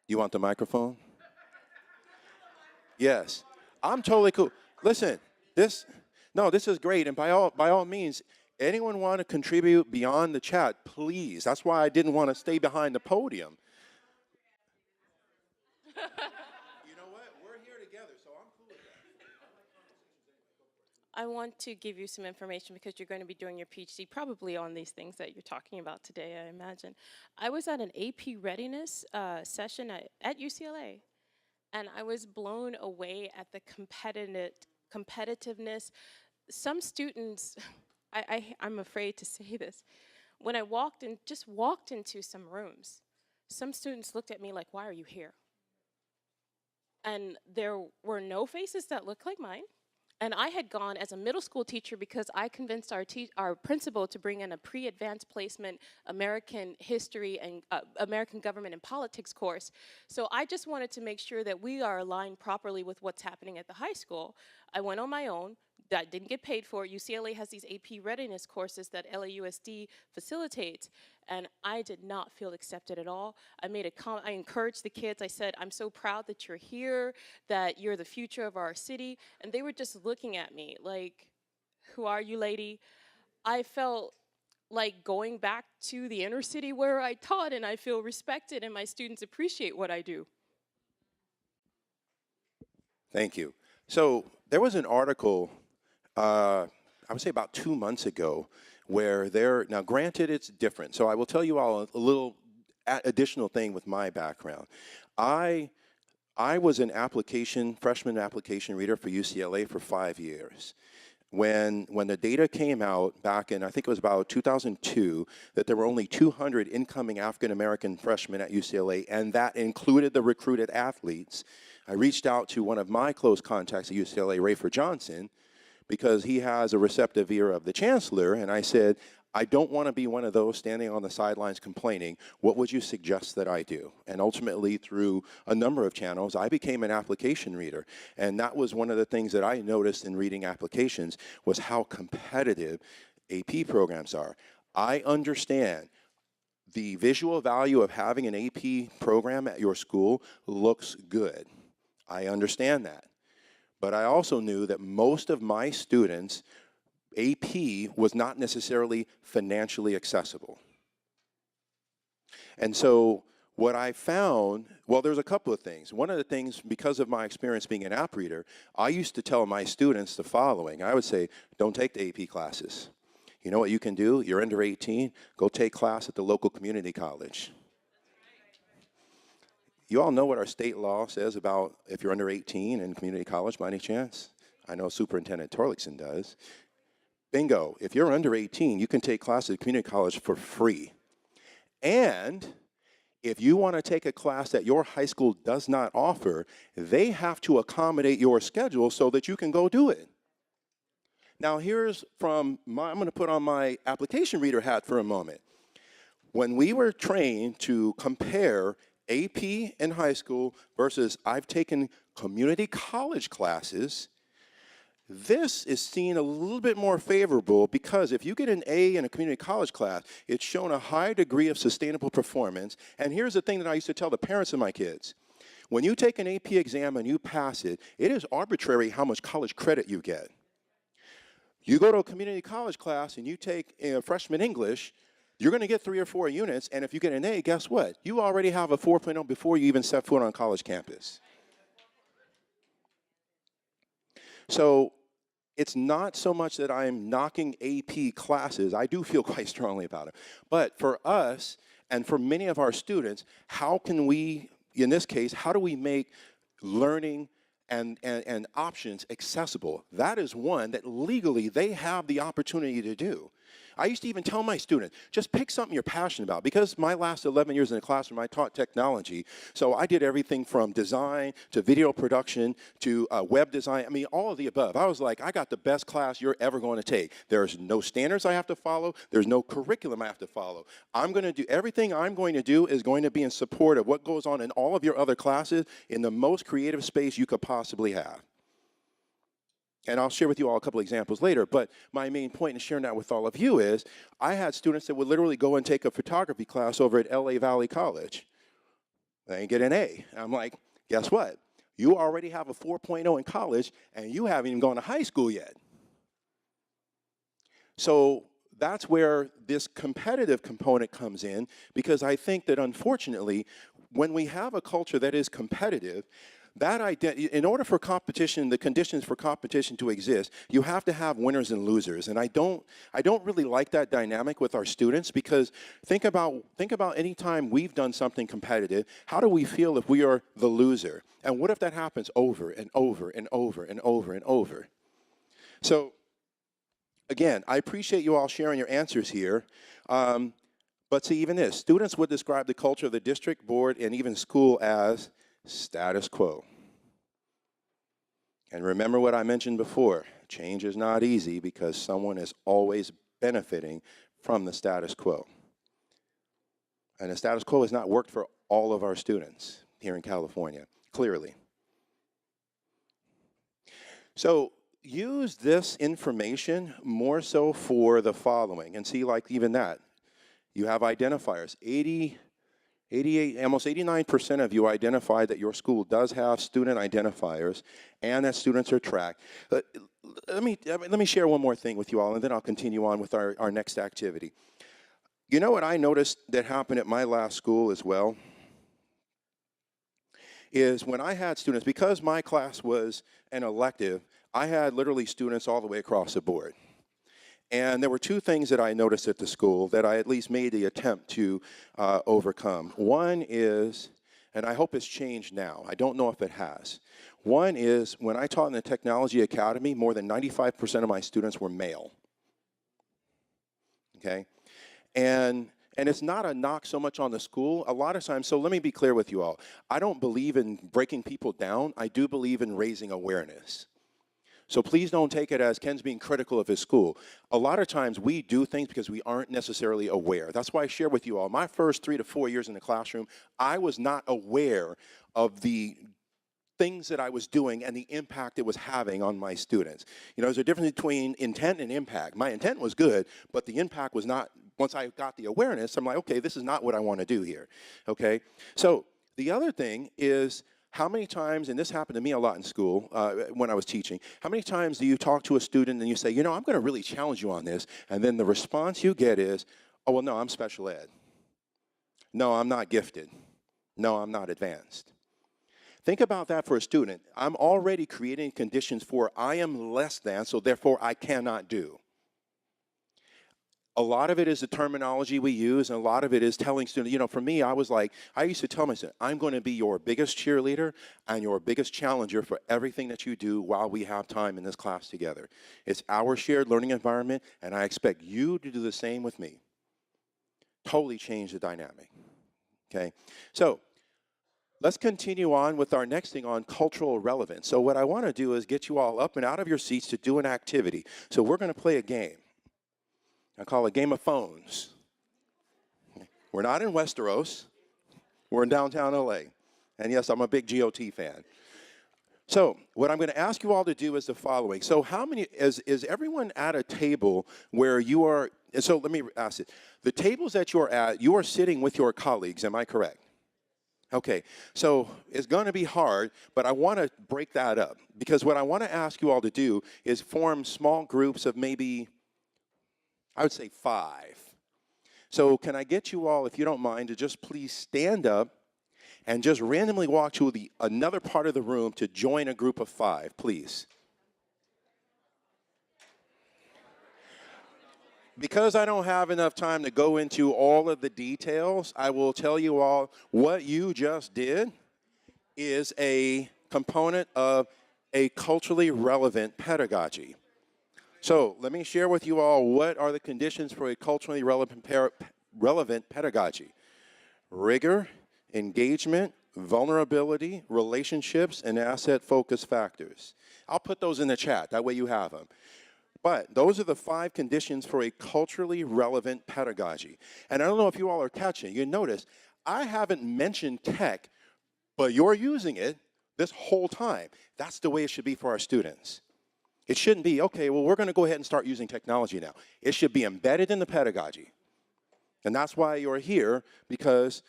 You want the microphone? Yes. I'm totally cool. Listen, this is great. And by all means, anyone want to contribute beyond the chat, please. That's why I didn't want to stay behind the podium. You know what? We're here together, so I'm cool with that. I want to give you some information because you're going to be doing your PhD probably on these things that you're talking about today, I imagine. I was at an AP readiness session at UCLA, and I was blown away at the competitiveness. Some students, I'm afraid to say this, when I walked into some rooms, some students looked at me like, why are you here? And there were no faces that looked like mine. And I had gone as a middle school teacher because I convinced our principal to bring in a pre-advanced placement American history and American government and politics course. So I just wanted to make sure that we are aligned properly with what's happening at the high school. I went on my own. That didn't get paid for. UCLA has these AP readiness courses that LAUSD facilitates, and I did not feel accepted at all. I encouraged the kids. I said, I'm so proud that you're here, that you're the future of our city, and they were just looking at me like, who are you, lady? I felt like going back to the inner city where I taught, and I feel respected, and my students appreciate what I do. Thank you. So there was an article I would say about 2 months ago, where now granted it's different, so I will tell you all a little additional thing with my background. I was an freshman application reader for UCLA for 5 years. When the data came out back in, I think it was about 2002, that there were only 200 incoming African-American freshmen at UCLA, and that included the recruited athletes, I reached out to one of my close contacts at UCLA, Rayford Johnson, because he has a receptive ear of the chancellor, and I said, I don't want to be one of those standing on the sidelines complaining. What would you suggest that I do? And ultimately, through a number of channels, I became an application reader. And that was one of the things that I noticed in reading applications was how competitive AP programs are. I understand the visual value of having an AP program at your school looks good. I understand that. But I also knew that most of my students, AP was not necessarily financially accessible. And so what I found, well, there's a couple of things. One of the things, because of my experience being an app reader, I used to tell my students the following. I would say, don't take the AP classes. You know what you can do? You're under 18, go take class at the local community college. You all know what our state law says about if you're under 18 in community college by any chance? I know Superintendent Torlakson does. Bingo, if you're under 18, you can take classes at community college for free. And if you want to take a class that your high school does not offer, they have to accommodate your schedule so that you can go do it. Now here's I'm going to put on my application reader hat for a moment. When we were trained to compare AP in high school versus I've taken community college classes, this is seen a little bit more favorable because if you get an A in a community college class, it's shown a high degree of sustainable performance. And here's the thing that I used to tell the parents of my kids. When you take an AP exam and you pass it, it is arbitrary how much college credit you get. You go to a community college class and you take freshman English, you're going to get 3 or 4 units, and if you get an A, guess what? You already have a 4.0 before you even set foot on college campus. So it's not so much that I'm knocking AP classes. I do feel quite strongly about it. But for us and for many of our students, how can we, in this case, how do we make learning and options accessible? That is one that legally they have the opportunity to do. I used to even tell my students, just pick something you're passionate about. Because my last 11 years in the classroom, I taught technology. So I did everything from design to video production to web design. I mean, all of the above. I was like, I got the best class you're ever going to take. There's no standards I have to follow. There's no curriculum I have to follow. I'm going to do, everything I'm going to do is going to be in support of what goes on in all of your other classes in the most creative space you could possibly have. And I'll share with you all a couple examples later, but my main point in sharing that with all of you is I had students that would literally go and take a photography class over at LA Valley College. They get an A. And I'm like, guess what? You already have a 4.0 in college, and you haven't even gone to high school yet. So that's where this competitive component comes in, because I think that unfortunately, when we have a culture that is competitive, in order for competition, the conditions for competition to exist, you have to have winners and losers. And I don't really like that dynamic with our students, because think about any time we've done something competitive, how do we feel if we are the loser? And what if that happens over and over and over and over and over? So again, I appreciate you all sharing your answers here. But see, even this, students would describe the culture of the district, board, and even school as status quo. And remember what I mentioned before, change is not easy because someone is always benefiting from the status quo. And the status quo has not worked for all of our students here in California, clearly. So use this information more so for the following. And see, like even that, you have identifiers. 88, almost 89% of you identified that your school does have student identifiers and that students are tracked. Let me share one more thing with you all, and then I'll continue on with our next activity. You know what I noticed that happened at my last school as well? Is when I had students, because my class was an elective, I had literally students all the way across the board. And there were 2 things that I noticed at the school that I at least made the attempt to overcome. One is, and I hope it's changed now, I don't know if it has. One is, when I taught in the Technology Academy, more than 95% of my students were male. Okay? And it's not a knock so much on the school. A lot of times, so let me be clear with you all. I don't believe in breaking people down. I do believe in raising awareness. So please don't take it as Ken's being critical of his school. A lot of times we do things because we aren't necessarily aware. That's why I share with you all, my first 3 to 4 years in the classroom, I was not aware of the things that I was doing and the impact it was having on my students. You know, there's a difference between intent and impact. My intent was good, but the impact was not. Once I got the awareness, I'm like, okay, this is not what I want to do here, okay? So the other thing is, how many times, and this happened to me a lot in school when I was teaching, how many times do you talk to a student and you say, you know, I'm going to really challenge you on this, and then the response you get is, oh, well, no, I'm special ed. No, I'm not gifted. No, I'm not advanced. Think about that for a student. I'm already creating conditions for I am less than, so therefore I cannot do. A lot of it is the terminology we use, and a lot of it is telling students, for me, I used to tell my students, I'm going to be your biggest cheerleader and your biggest challenger for everything that you do while we have time in this class together. It's our shared learning environment, and I expect you to do the same with me. Totally change the dynamic, okay? So let's continue on with our next thing on cultural relevance. So what I want to do is get you all up and out of your seats to do an activity. So we're going to play a game. I call it Game of Phones. We're not in Westeros. We're in downtown LA. And yes, I'm a big GOT fan. So what I'm going to ask you all to do is the following. So how many, is everyone at a table where you are, so let me ask it. The tables that you're at, you are sitting with your colleagues, am I correct? Okay, so it's going to be hard, but I want to break that up. Because what I want to ask you all to do is form small groups of maybe, I would say 5. So can I get you all, if you don't mind, to just please stand up and just randomly walk to another part of the room to join a group of 5, please. Because I don't have enough time to go into all of the details, I will tell you all what you just did is a component of a culturally relevant pedagogy. So let me share with you all what are the conditions for a culturally relevant pedagogy. Rigor, engagement, vulnerability, relationships, and asset-focused factors. I'll put those in the chat, that way you have them. But those are the 5 conditions for a culturally relevant pedagogy. And I don't know if you all are catching, you notice, I haven't mentioned tech, but you're using it this whole time. That's the way it should be for our students. It shouldn't be, okay, well, we're going to go ahead and start using technology now. It should be embedded in the pedagogy. And that's why you're here, because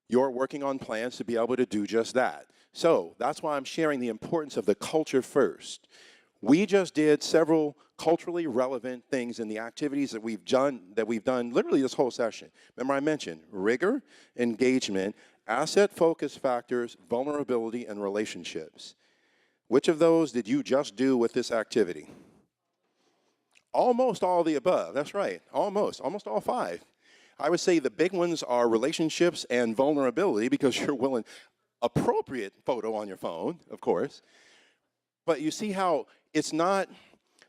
you're working on plans to be able to do just that. So that's why I'm sharing the importance of the culture first. We just did several culturally relevant things in the activities that we've done literally this whole session. Remember I mentioned rigor, engagement, asset-focused factors, vulnerability, and relationships. Which of those did you just do with this activity? Almost all of the above, that's right, almost all 5. I would say the big ones are relationships and vulnerability because you're willing, appropriate photo on your phone, of course. But you see how it's not,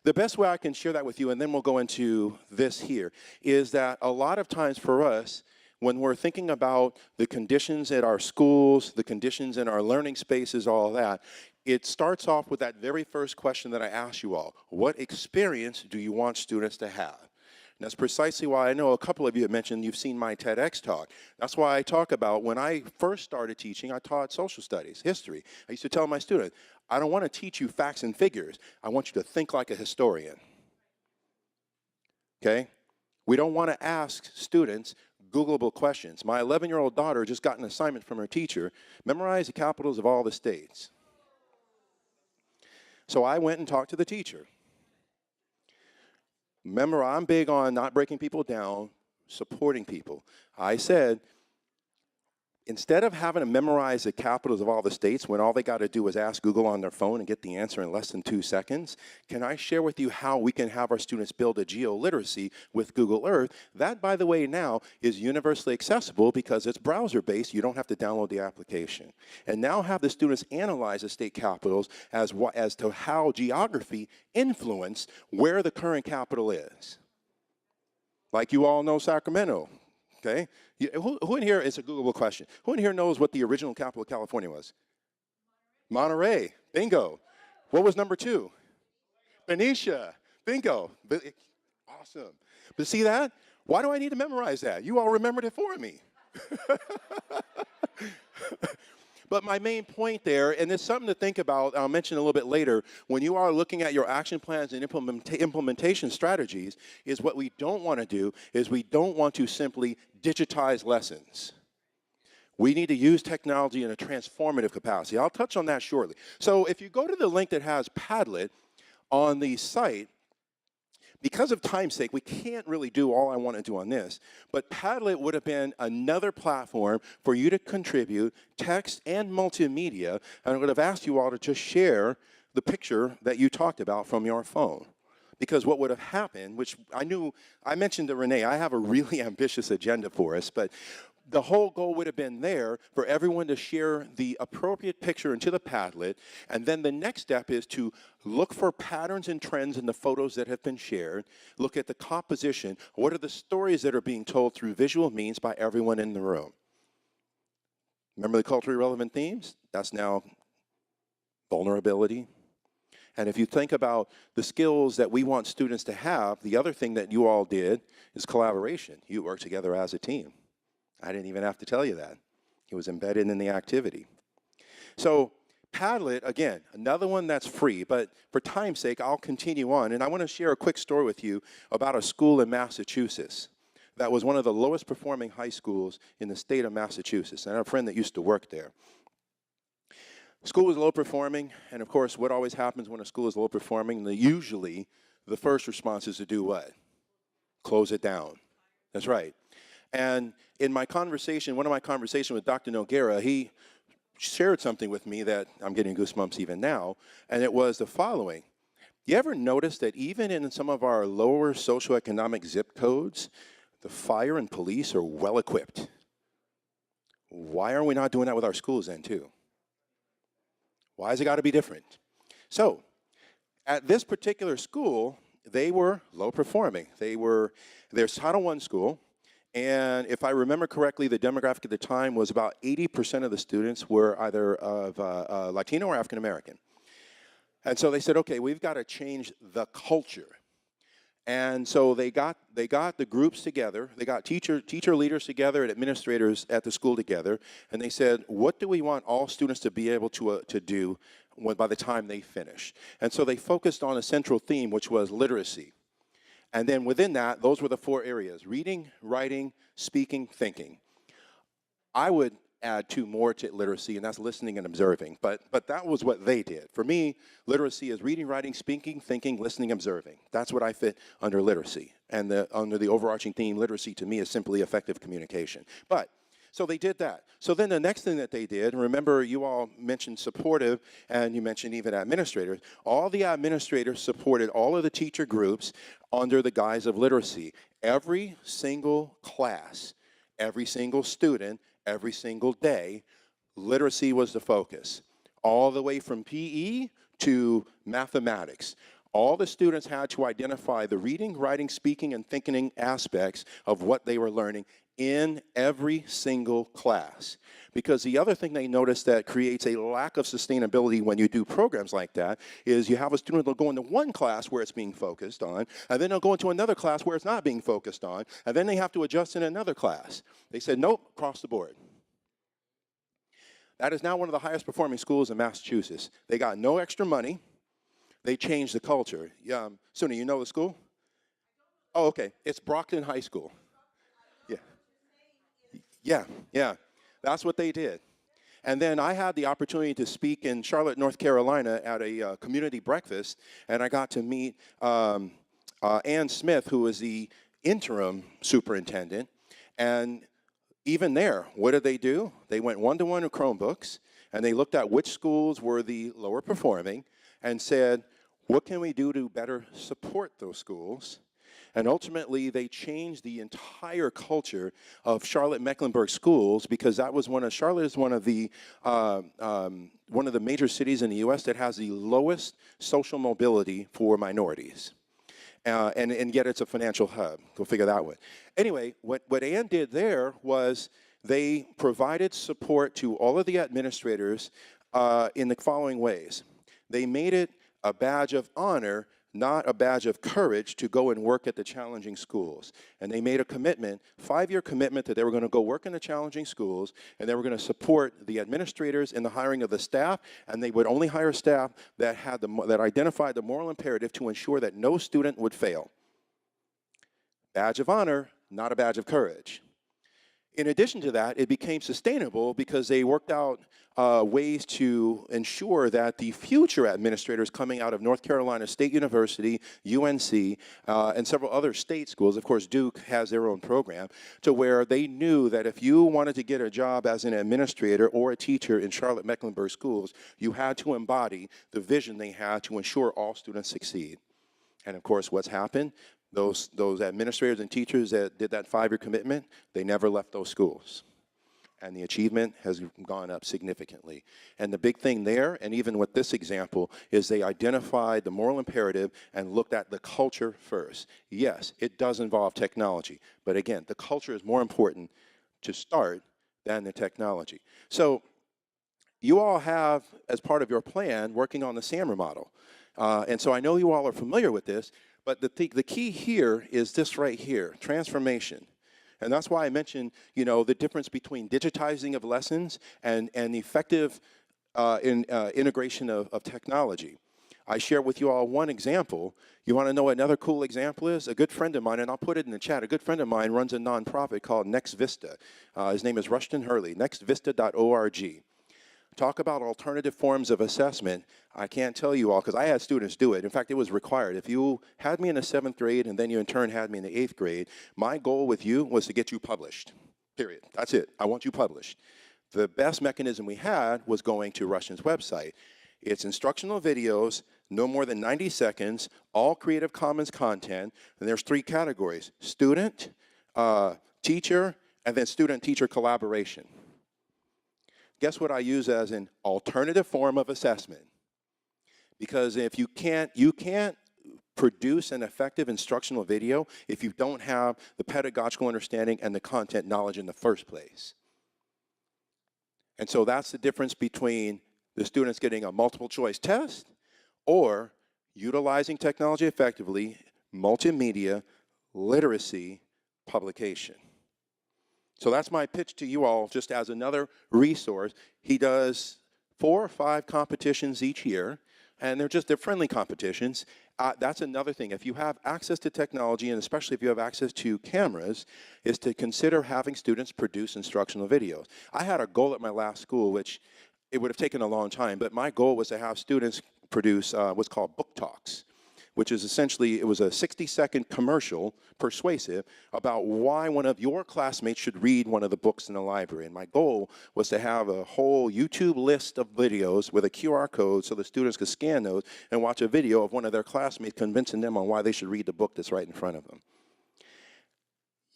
the best way I can share that with you, and then we'll go into this here, is that a lot of times for us, when we're thinking about the conditions at our schools, the conditions in our learning spaces, all of that, it starts off with that very first question that I asked you all. What experience do you want students to have? And that's precisely why I know a couple of you have mentioned you've seen my TEDx talk. That's why I talk about when I first started teaching, I taught social studies, history. I used to tell my students, I don't want to teach you facts and figures. I want you to think like a historian. Okay? We don't want to ask students Googleable questions. My 11-year-old daughter just got an assignment from her teacher, memorize the capitals of all the states. So I went and talked to the teacher. Remember, I'm big on not breaking people down, supporting people. I said, instead of having to memorize the capitals of all the states when all they got to do is ask Google on their phone and get the answer in less than 2 seconds, can I share with you how we can have our students build a geoliteracy with Google Earth? That, by the way, now is universally accessible because it's browser-based. You don't have to download the application. And now have the students analyze the state capitals as to how geography influenced where the current capital is. Like you all know Sacramento. Okay? Who in here, it's a Googleable question, who in here knows what the original capital of California was? Monterey. Bingo. What was number 2? Benicia. Bingo. Awesome. But see that? Why do I need to memorize that? You all remembered it for me. But my main point there, and it's something to think about, I'll mention a little bit later, when you are looking at your action plans and implementation strategies, is what we don't want to do is we don't want to simply digitize lessons. We need to use technology in a transformative capacity. I'll touch on that shortly. So if you go to the link that has Padlet on the site, because of time's sake, we can't really do all I want to do on this, but Padlet would have been another platform for you to contribute text and multimedia, and I would have asked you all to just share the picture that you talked about from your phone. Because what would have happened, which I mentioned to Renee, I have a really ambitious agenda for us, but the whole goal would have been there for everyone to share the appropriate picture into the Padlet, and then the next step is to look for patterns and trends in the photos that have been shared, look at the composition, what are the stories that are being told through visual means by everyone in the room. Remember the culturally relevant themes? That's now vulnerability. And if you think about the skills that we want students to have, the other thing that you all did is collaboration. You work together as a team. I didn't even have to tell you that. It was embedded in the activity. So Padlet, again, another one that's free, but for time's sake, I'll continue on. And I want to share a quick story with you about a school in Massachusetts that was one of the lowest performing high schools in the state of Massachusetts. And I have a friend that used to work there. School was low performing, and of course, what always happens when a school is low performing, usually the first response is to do what? Close it down. That's right. And in my conversation, one of my conversations with Dr. Noguera, he shared something with me that I'm getting goosebumps even now, and it was the following. You ever notice that even in some of our lower socioeconomic zip codes, the fire and police are well equipped? Why are we not doing that with our schools then too? Why has it got to be different? So, at this particular school, they were low performing. Their Title I school, and if I remember correctly, the demographic at the time was about 80% of the students were either of Latino or African American. And so they said, okay, we've got to change the culture. And so they got the groups together, they got teacher leaders together and administrators at the school together, and they said, what do we want all students to be able to do by the time they finish? And so they focused on a central theme, which was literacy. And then within that, those were the 4 areas: reading, writing, speaking, thinking. I would add 2 more to literacy, and that's listening and observing. But that was what they did. For me, literacy is reading, writing, speaking, thinking, listening, observing. That's what I fit under literacy. And under the overarching theme, literacy to me is simply effective communication. So they did that. So then the next thing that they did, remember you all mentioned supportive, and you mentioned even administrators. All the administrators supported all of the teacher groups under the guise of literacy. Every single class, every single student, every single day, literacy was the focus. All the way from PE to mathematics. All the students had to identify the reading, writing, speaking, and thinking aspects of what they were learning in every single class. Because the other thing they noticed that creates a lack of sustainability when you do programs like that is you have a student that'll go into one class where it's being focused on, and then they'll go into another class where it's not being focused on, and then they have to adjust in another class. They said, nope, across the board. That is now one of the highest performing schools in Massachusetts. They got no extra money. They changed the culture. Suni, you know the school? Oh, okay. It's Brockton High School. Yeah. That's what they did. And then I had the opportunity to speak in Charlotte, North Carolina at a community breakfast, and I got to meet Ann Smith, who is the interim superintendent. And even there, what did they do? They went one-to-one with Chromebooks, and they looked at which schools were the lower performing and said, what can we do to better support those schools? And ultimately, they changed the entire culture of Charlotte-Mecklenburg schools, because that was Charlotte is one of the major cities in the U.S. that has the lowest social mobility for minorities. And yet it's a financial hub. Go figure that one. Anyway, what Ann did there was they provided support to all of the administrators in the following ways. They made it a badge of honor, not a badge of courage, to go and work at the challenging schools. And they made a commitment, 5-year commitment, that they were going to go work in the challenging schools, and they were going to support the administrators in the hiring of the staff, and they would only hire staff that identified the moral imperative to ensure that no student would fail. Badge of honor, not a badge of courage. In addition to that, it became sustainable because they worked out ways to ensure that the future administrators coming out of North Carolina State University, UNC, and several other state schools, of course Duke has their own program, to where they knew that if you wanted to get a job as an administrator or a teacher in Charlotte-Mecklenburg schools, you had to embody the vision they had to ensure all students succeed. And of course, what's happened? Those administrators and teachers that did that 5-year commitment, they never left those schools. And the achievement has gone up significantly. And the big thing there, and even with this example, is they identified the moral imperative and looked at the culture first. Yes, it does involve technology, but again, the culture is more important to start than the technology. So you all have, as part of your plan, working on the SAMR model. And so I know you all are familiar with this, but the key here is this right here, transformation. And that's why I mentioned, the difference between digitizing of lessons and effective integration of technology. I share with you all one example. You want to know what another cool example is? A good friend of mine, and I'll put it in the chat, a good friend of mine runs a nonprofit called Next Vista. His name is Rushton Hurley, nextvista.org. Talk about alternative forms of assessment. I can't tell you all, because I had students do it. In fact, it was required. If you had me in the 7th grade and then you in turn had me in the 8th grade, my goal with you was to get you published, period. That's it. I want you published. The best mechanism we had was going to Rushton's website. It's instructional videos, no more than 90 seconds, all Creative Commons content, and there's 3 categories: student, teacher, and then student-teacher collaboration. Guess what I use as an alternative form of assessment? Because if you can't produce an effective instructional video if you don't have the pedagogical understanding and the content knowledge in the first place. And so that's the difference between the students getting a multiple choice test or utilizing technology effectively, multimedia, literacy, publication. So that's my pitch to you all, just as another resource. He does 4 or 5 competitions each year, and they're friendly competitions. That's another thing. If you have access to technology, and especially if you have access to cameras, is to consider having students produce instructional videos. I had a goal at my last school, which it would have taken a long time, but my goal was to have students produce what's called book talks, which is essentially, it was a 60-second commercial, persuasive, about why one of your classmates should read one of the books in the library. And my goal was to have a whole YouTube list of videos with a QR code so the students could scan those and watch a video of one of their classmates convincing them on why they should read the book that's right in front of them.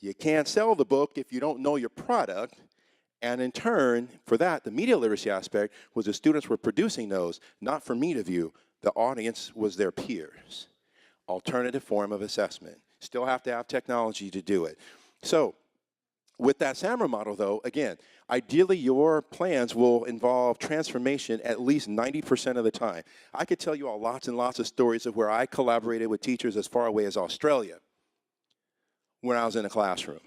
You can't sell the book if you don't know your product. And in turn, for that, the media literacy aspect was the students were producing those, not for me to view. The audience was their peers. Alternative form of assessment. Still have to have technology to do it. So with that SAMR model, though, again, ideally your plans will involve transformation at least 90% of the time. I could tell you all lots and lots of stories of where I collaborated with teachers as far away as Australia when I was in a classroom.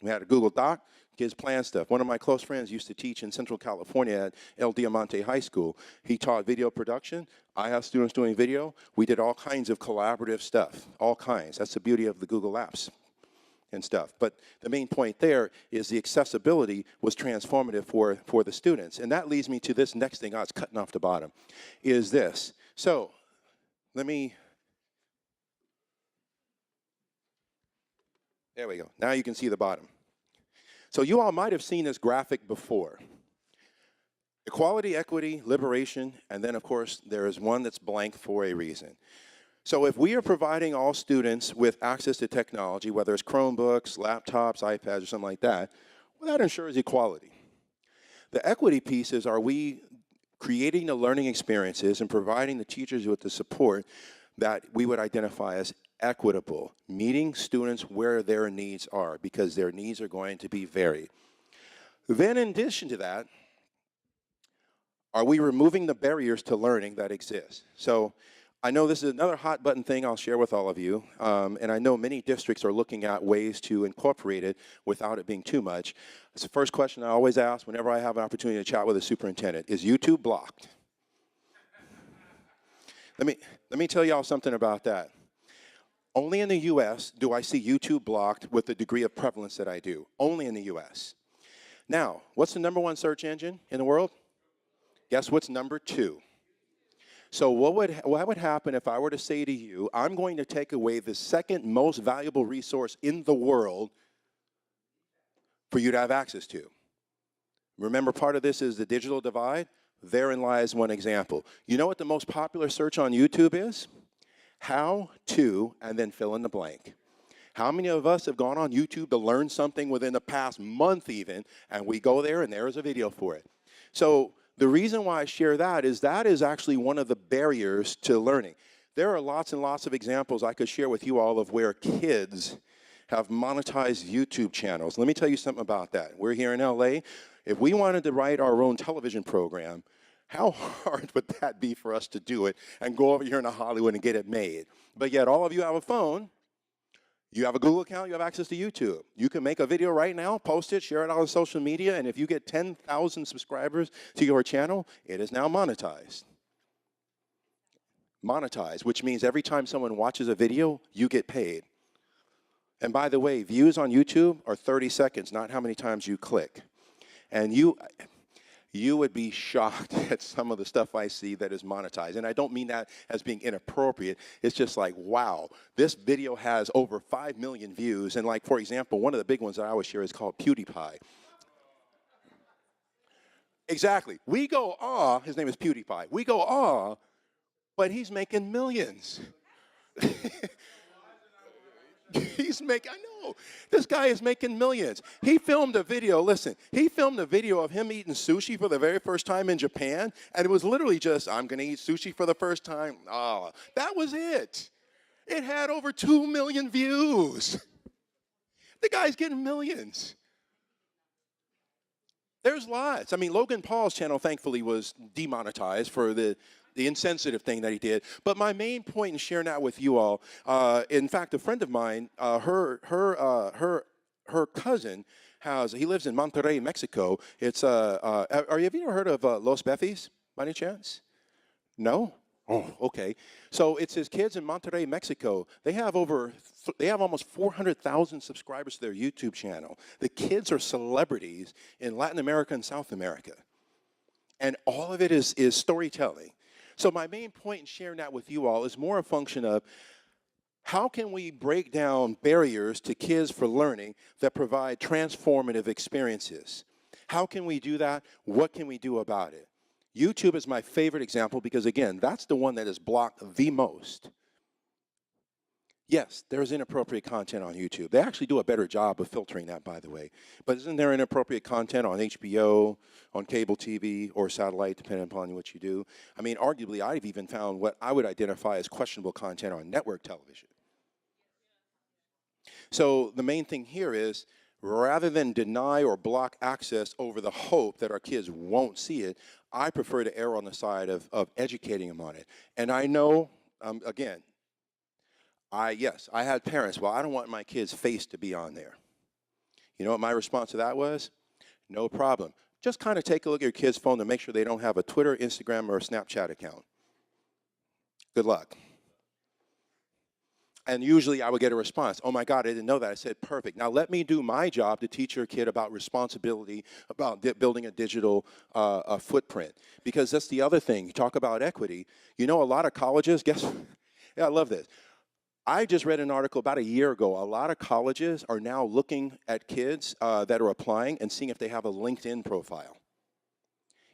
We had a Google Doc, kids plan stuff. One of my close friends used to teach in Central California at El Diamante High School. He taught video production. I have students doing video. We did all kinds of collaborative stuff, all kinds. That's the beauty of the Google Apps and stuff. But the main point there is the accessibility was transformative for the students. And that leads me to this next thing. It's cutting off the bottom, is this. So there we go. Now you can see the bottom. So you all might have seen this graphic before. Equality, equity, liberation, and then of course there is one that's blank for a reason. So if we are providing all students with access to technology, whether it's Chromebooks, laptops, iPads, or something like that, well, that ensures equality. The equity piece is, are we creating the learning experiences and providing the teachers with the support that we would identify as equitable, meeting students where their needs are, because their needs are going to be varied. Then in addition to that, are we removing the barriers to learning that exist? So I know this is another hot button thing I'll share with all of you, and I know many districts are looking at ways to incorporate it without it being too much. It's the first question I always ask whenever I have an opportunity to chat with a superintendent. Is YouTube blocked? Let me tell y'all something about that. Only in the US do I see YouTube blocked with the degree of prevalence that I do. Only in the US. Now, what's the number one search engine in the world? Guess what's number two? So what would happen if I were to say to you, I'm going to take away the second most valuable resource in the world for you to have access to? Remember, part of this is the digital divide. Therein lies one example. You know what the most popular search on YouTube is? How to, and then fill in the blank. How many of us have gone on YouTube to learn something within the past month even, and we go there and there is a video for it? So the reason why I share that is actually one of the barriers to learning. There are lots and lots of examples I could share with you all of where kids have monetized YouTube channels. Let me tell you something about that. We're here in LA. If we wanted to write our own television program, how hard would that be for us to do it and go over here into Hollywood and get it made? But yet all of you have a phone. You have a Google account, you have access to YouTube. You can make a video right now, post it, share it on social media, and if you get 10,000 subscribers to your channel, it is now monetized. Monetized, which means every time someone watches a video, you get paid. And by the way, views on YouTube are 30 seconds, not how many times you click. And you would be shocked at some of the stuff I see that is monetized. And I don't mean that as being inappropriate. It's just like, wow, this video has over 5 million views. And like, for example, one of the big ones that I always share is called PewDiePie. Exactly. We go, his name is PewDiePie. We go, but he's making millions. He's making, I know, this guy is making millions. He filmed a video, listen, he filmed a video of him eating sushi for the very first time in Japan, and it was literally just, I'm going to eat sushi for the first time. That was it. It had over 2 million views. The guy's getting millions. There's lots. I mean, Logan Paul's channel, thankfully, was demonetized for the insensitive thing that he did. But my main point in sharing that with you all, in fact, a friend of mine, her cousin he lives in Monterrey, Mexico. It's have you ever heard of Los Befis, by any chance? No? Oh, okay. So it's his kids in Monterrey, Mexico. They have almost 400,000 subscribers to their YouTube channel. The kids are celebrities in Latin America and South America. And all of it is storytelling. So my main point in sharing that with you all is more a function of how can we break down barriers to kids for learning that provide transformative experiences? How can we do that? What can we do about it? YouTube is my favorite example because, again, that's the one that is blocked the most. Yes, there's inappropriate content on YouTube. They actually do a better job of filtering that, by the way. But isn't there inappropriate content on HBO, on cable TV, or satellite, depending upon what you do? I mean, arguably, I've even found what I would identify as questionable content on network television. So the main thing here is, rather than deny or block access over the hope that our kids won't see it, I prefer to err on the side of educating them on it. And I know, again, I had parents, well, I don't want my kid's face to be on there. You know what my response to that was? No problem. Just kind of take a look at your kid's phone to make sure they don't have a Twitter, Instagram, or a Snapchat account. Good luck. And usually I would get a response, oh my God, I didn't know that. I said, perfect. Now let me do my job to teach your kid about responsibility, about building a digital footprint. Because that's the other thing. You talk about equity. You know, a lot of colleges, yeah, I love this. I just read an article about a year ago. A lot of colleges are now looking at kids that are applying and seeing if they have a LinkedIn profile.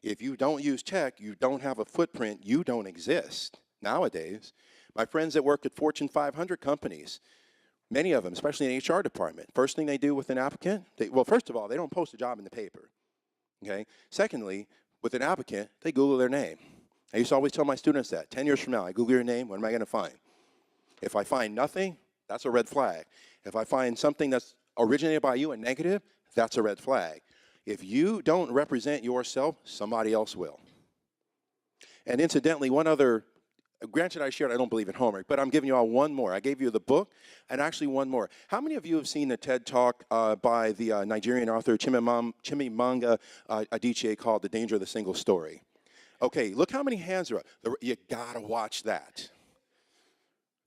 If you don't use tech, you don't have a footprint, you don't exist nowadays. My friends that work at Fortune 500 companies, many of them, especially in the HR department, first thing they do with an applicant, well, first of all, they don't post a job in the paper, okay? Secondly, with an applicant, they Google their name. I used to always tell my students that. 10 years from now, I Google your name, what am I going to find? If I find nothing, that's a red flag. If I find something that's originated by you and negative, that's a red flag. If you don't represent yourself, somebody else will. And incidentally, one other, granted I shared I don't believe in homework, but I'm giving you all one more. I gave you the book, and actually one more. How many of you have seen the TED Talk by the Nigerian author Chimamanda Adichie called The Danger of the Single Story? Okay, look how many hands are up. You gotta watch that.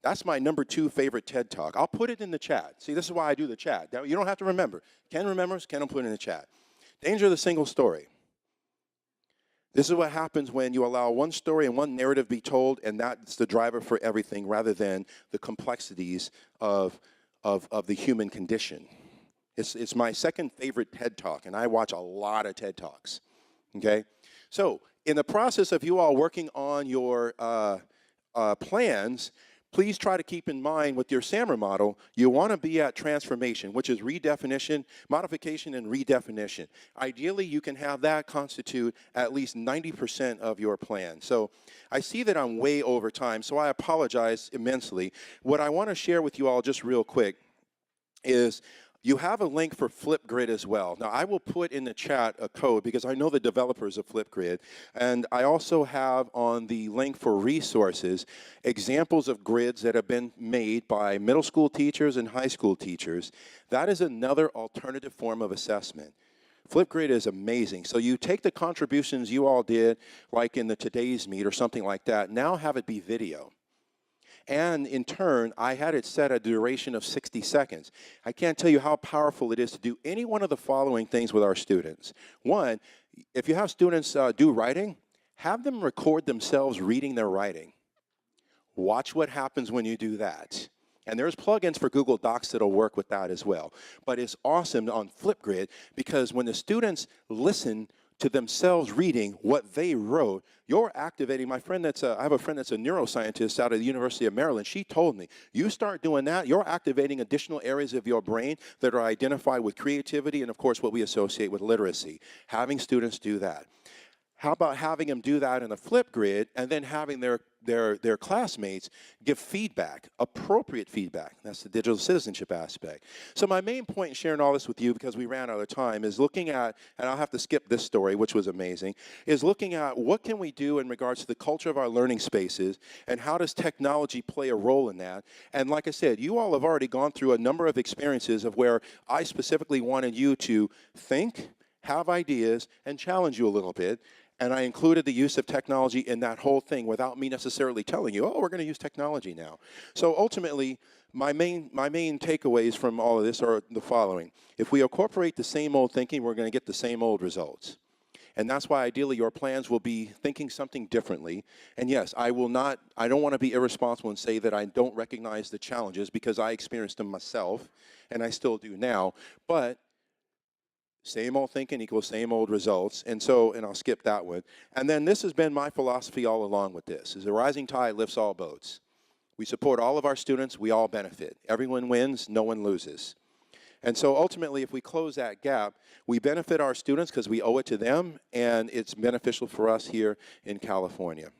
That's my number 2 favorite TED Talk. I'll put it in the chat. See, this is why I do the chat. You don't have to remember. Ken remembers, Ken will put it in the chat. Danger of the single story. This is what happens when you allow one story and one narrative be told, and that's the driver for everything rather than the complexities of the human condition. It's my second favorite TED Talk, and I watch a lot of TED Talks, okay? So in the process of you all working on your plans, please try to keep in mind with your SAMR model, you want to be at transformation, which is redefinition, modification, and redefinition. Ideally, you can have that constitute at least 90% of your plan. So I see that I'm way over time, so I apologize immensely. What I want to share with you all just real quick is you have a link for Flipgrid as well. Now, I will put in the chat a code because I know the developers of Flipgrid. And I also have on the link for resources examples of grids that have been made by middle school teachers and high school teachers. That is another alternative form of assessment. Flipgrid is amazing. So you take the contributions you all did, like in the Today's Meet or something like that, now have it be video. And in turn, I had it set a duration of 60 seconds. I can't tell you how powerful it is to do any one of the following things with our students. One, if you have students do writing, have them record themselves reading their writing. Watch what happens when you do that. And there's plugins for Google Docs that'll work with that as well. But it's awesome on Flipgrid because when the students listen to themselves reading what they wrote, you're activating. My friend I have a friend that's a neuroscientist out of the University of Maryland. She told me, you start doing that, you're activating additional areas of your brain that are identified with creativity and, of course, what we associate with literacy. Having students do that. How about having them do that in a Flipgrid and then having their classmates give feedback, appropriate feedback? That's the digital citizenship aspect. So my main point in sharing all this with you, because we ran out of time, is looking at, and I'll have to skip this story, which was amazing, is looking at what can we do in regards to the culture of our learning spaces and how does technology play a role in that? And like I said, you all have already gone through a number of experiences of where I specifically wanted you to think, have ideas, and challenge you a little bit. And I included the use of technology in that whole thing without me necessarily telling you, oh, we're going to use technology now. So ultimately, my main takeaways from all of this are the following. If we incorporate the same old thinking, we're going to get the same old results. And that's why ideally your plans will be thinking something differently. And yes, I don't want to be irresponsible and say that I don't recognize the challenges because I experienced them myself and I still do now. But same old thinking equals same old results. And I'll skip that one. And then this has been my philosophy all along with this, is a rising tide lifts all boats. We support all of our students, we all benefit. Everyone wins, no one loses. And so ultimately, if we close that gap, we benefit our students because we owe it to them, and it's beneficial for us here in California.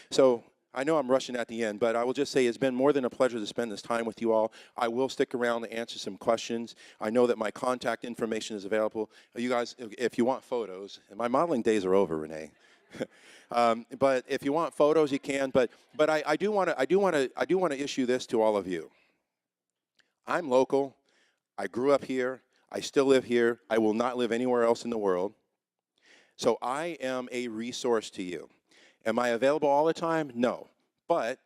So I know I'm rushing at the end, but I will just say it's been more than a pleasure to spend this time with you all. I will stick around to answer some questions. I know that my contact information is available. You guys, if you want photos, and my modeling days are over, Renee. But if you want photos, you can. But I do want to issue this to all of you. I'm local. I grew up here. I still live here. I will not live anywhere else in the world. So I am a resource to you. Am I available all the time? No. But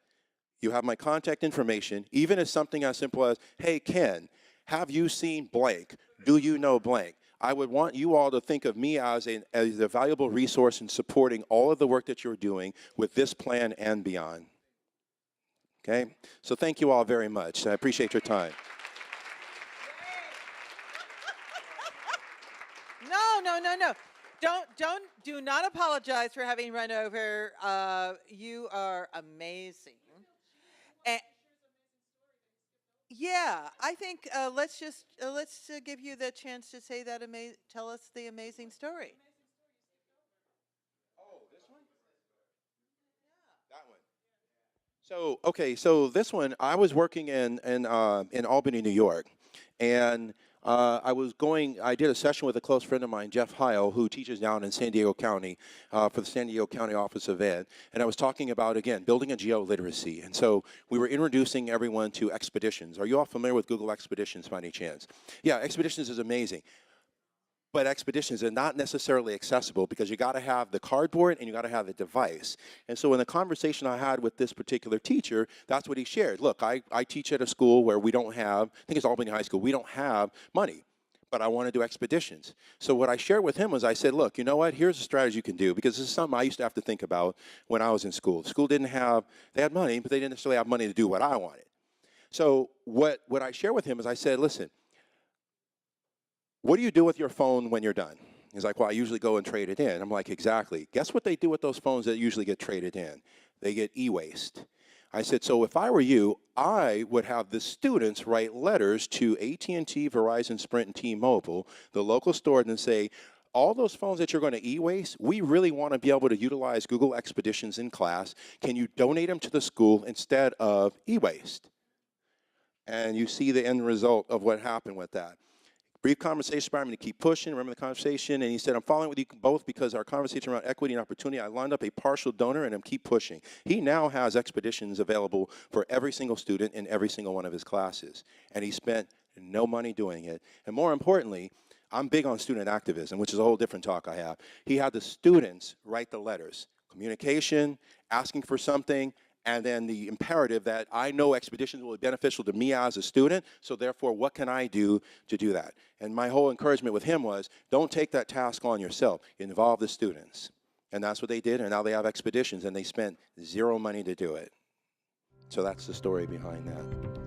you have my contact information, even as something as simple as, hey, Ken, have you seen blank? Do you know blank? I would want you all to think of me as a valuable resource in supporting all of the work that you're doing with this plan and beyond. Okay? So thank you all very much. I appreciate your time. No. Do not apologize for having run over. You are amazing. And yeah, I think let's give you the chance to say that tell us the amazing story. Oh, this one? That one. So this one, I was working in Albany, New York, and I did a session with a close friend of mine, Jeff Heil, who teaches down in San Diego County for the San Diego County Office of Ed. And I was talking about, again, building a geo-literacy. And so we were introducing everyone to Expeditions. Are you all familiar with Google Expeditions by any chance? Yeah, Expeditions is amazing. But Expeditions are not necessarily accessible because you got to have the cardboard and you got to have the device. And so in the conversation I had with this particular teacher, that's what he shared. Look, I teach at a school where we don't have, I think it's Albany High School, we don't have money. but I want to do expeditions. So what I shared with him was I said, look, you know what? Here's a strategy you can do, because this is something I used to have to think about when I was in school. School didn't have, they had money, but they didn't necessarily have money to do what I wanted. So what I shared with him is I said, listen, what do you do with your phone when you're done? He's like, well, I usually go and trade it in. I'm like, exactly. Guess what they do with those phones that usually get traded in? They get e-waste. I said, so if I were you, I would have the students write letters to AT&T, Verizon, Sprint, and T-Mobile, the local stores, and say, all those phones that you're going to e-waste, we really want to be able to utilize Google Expeditions in class. Can you donate them to the school instead of e-waste? And you see the end result of what happened with that. Brief conversation inspired me to keep pushing. Remember the conversation? And he said, I'm following with you both because our conversation around equity and opportunity, I lined up a partial donor and I'm keep pushing. He now has expeditions available for every single student in every single one of his classes. And he spent no money doing it. And more importantly, I'm big on student activism, which is a whole different talk I have. He had the students write the letters. Communication, asking for something, and then the imperative that I know expeditions will be beneficial to me as a student, so therefore, what can I do to do that? And my whole encouragement with him was, don't take that task on yourself. Involve the students. And that's what they did, and now they have expeditions, and they spent zero money to do it. So that's the story behind that.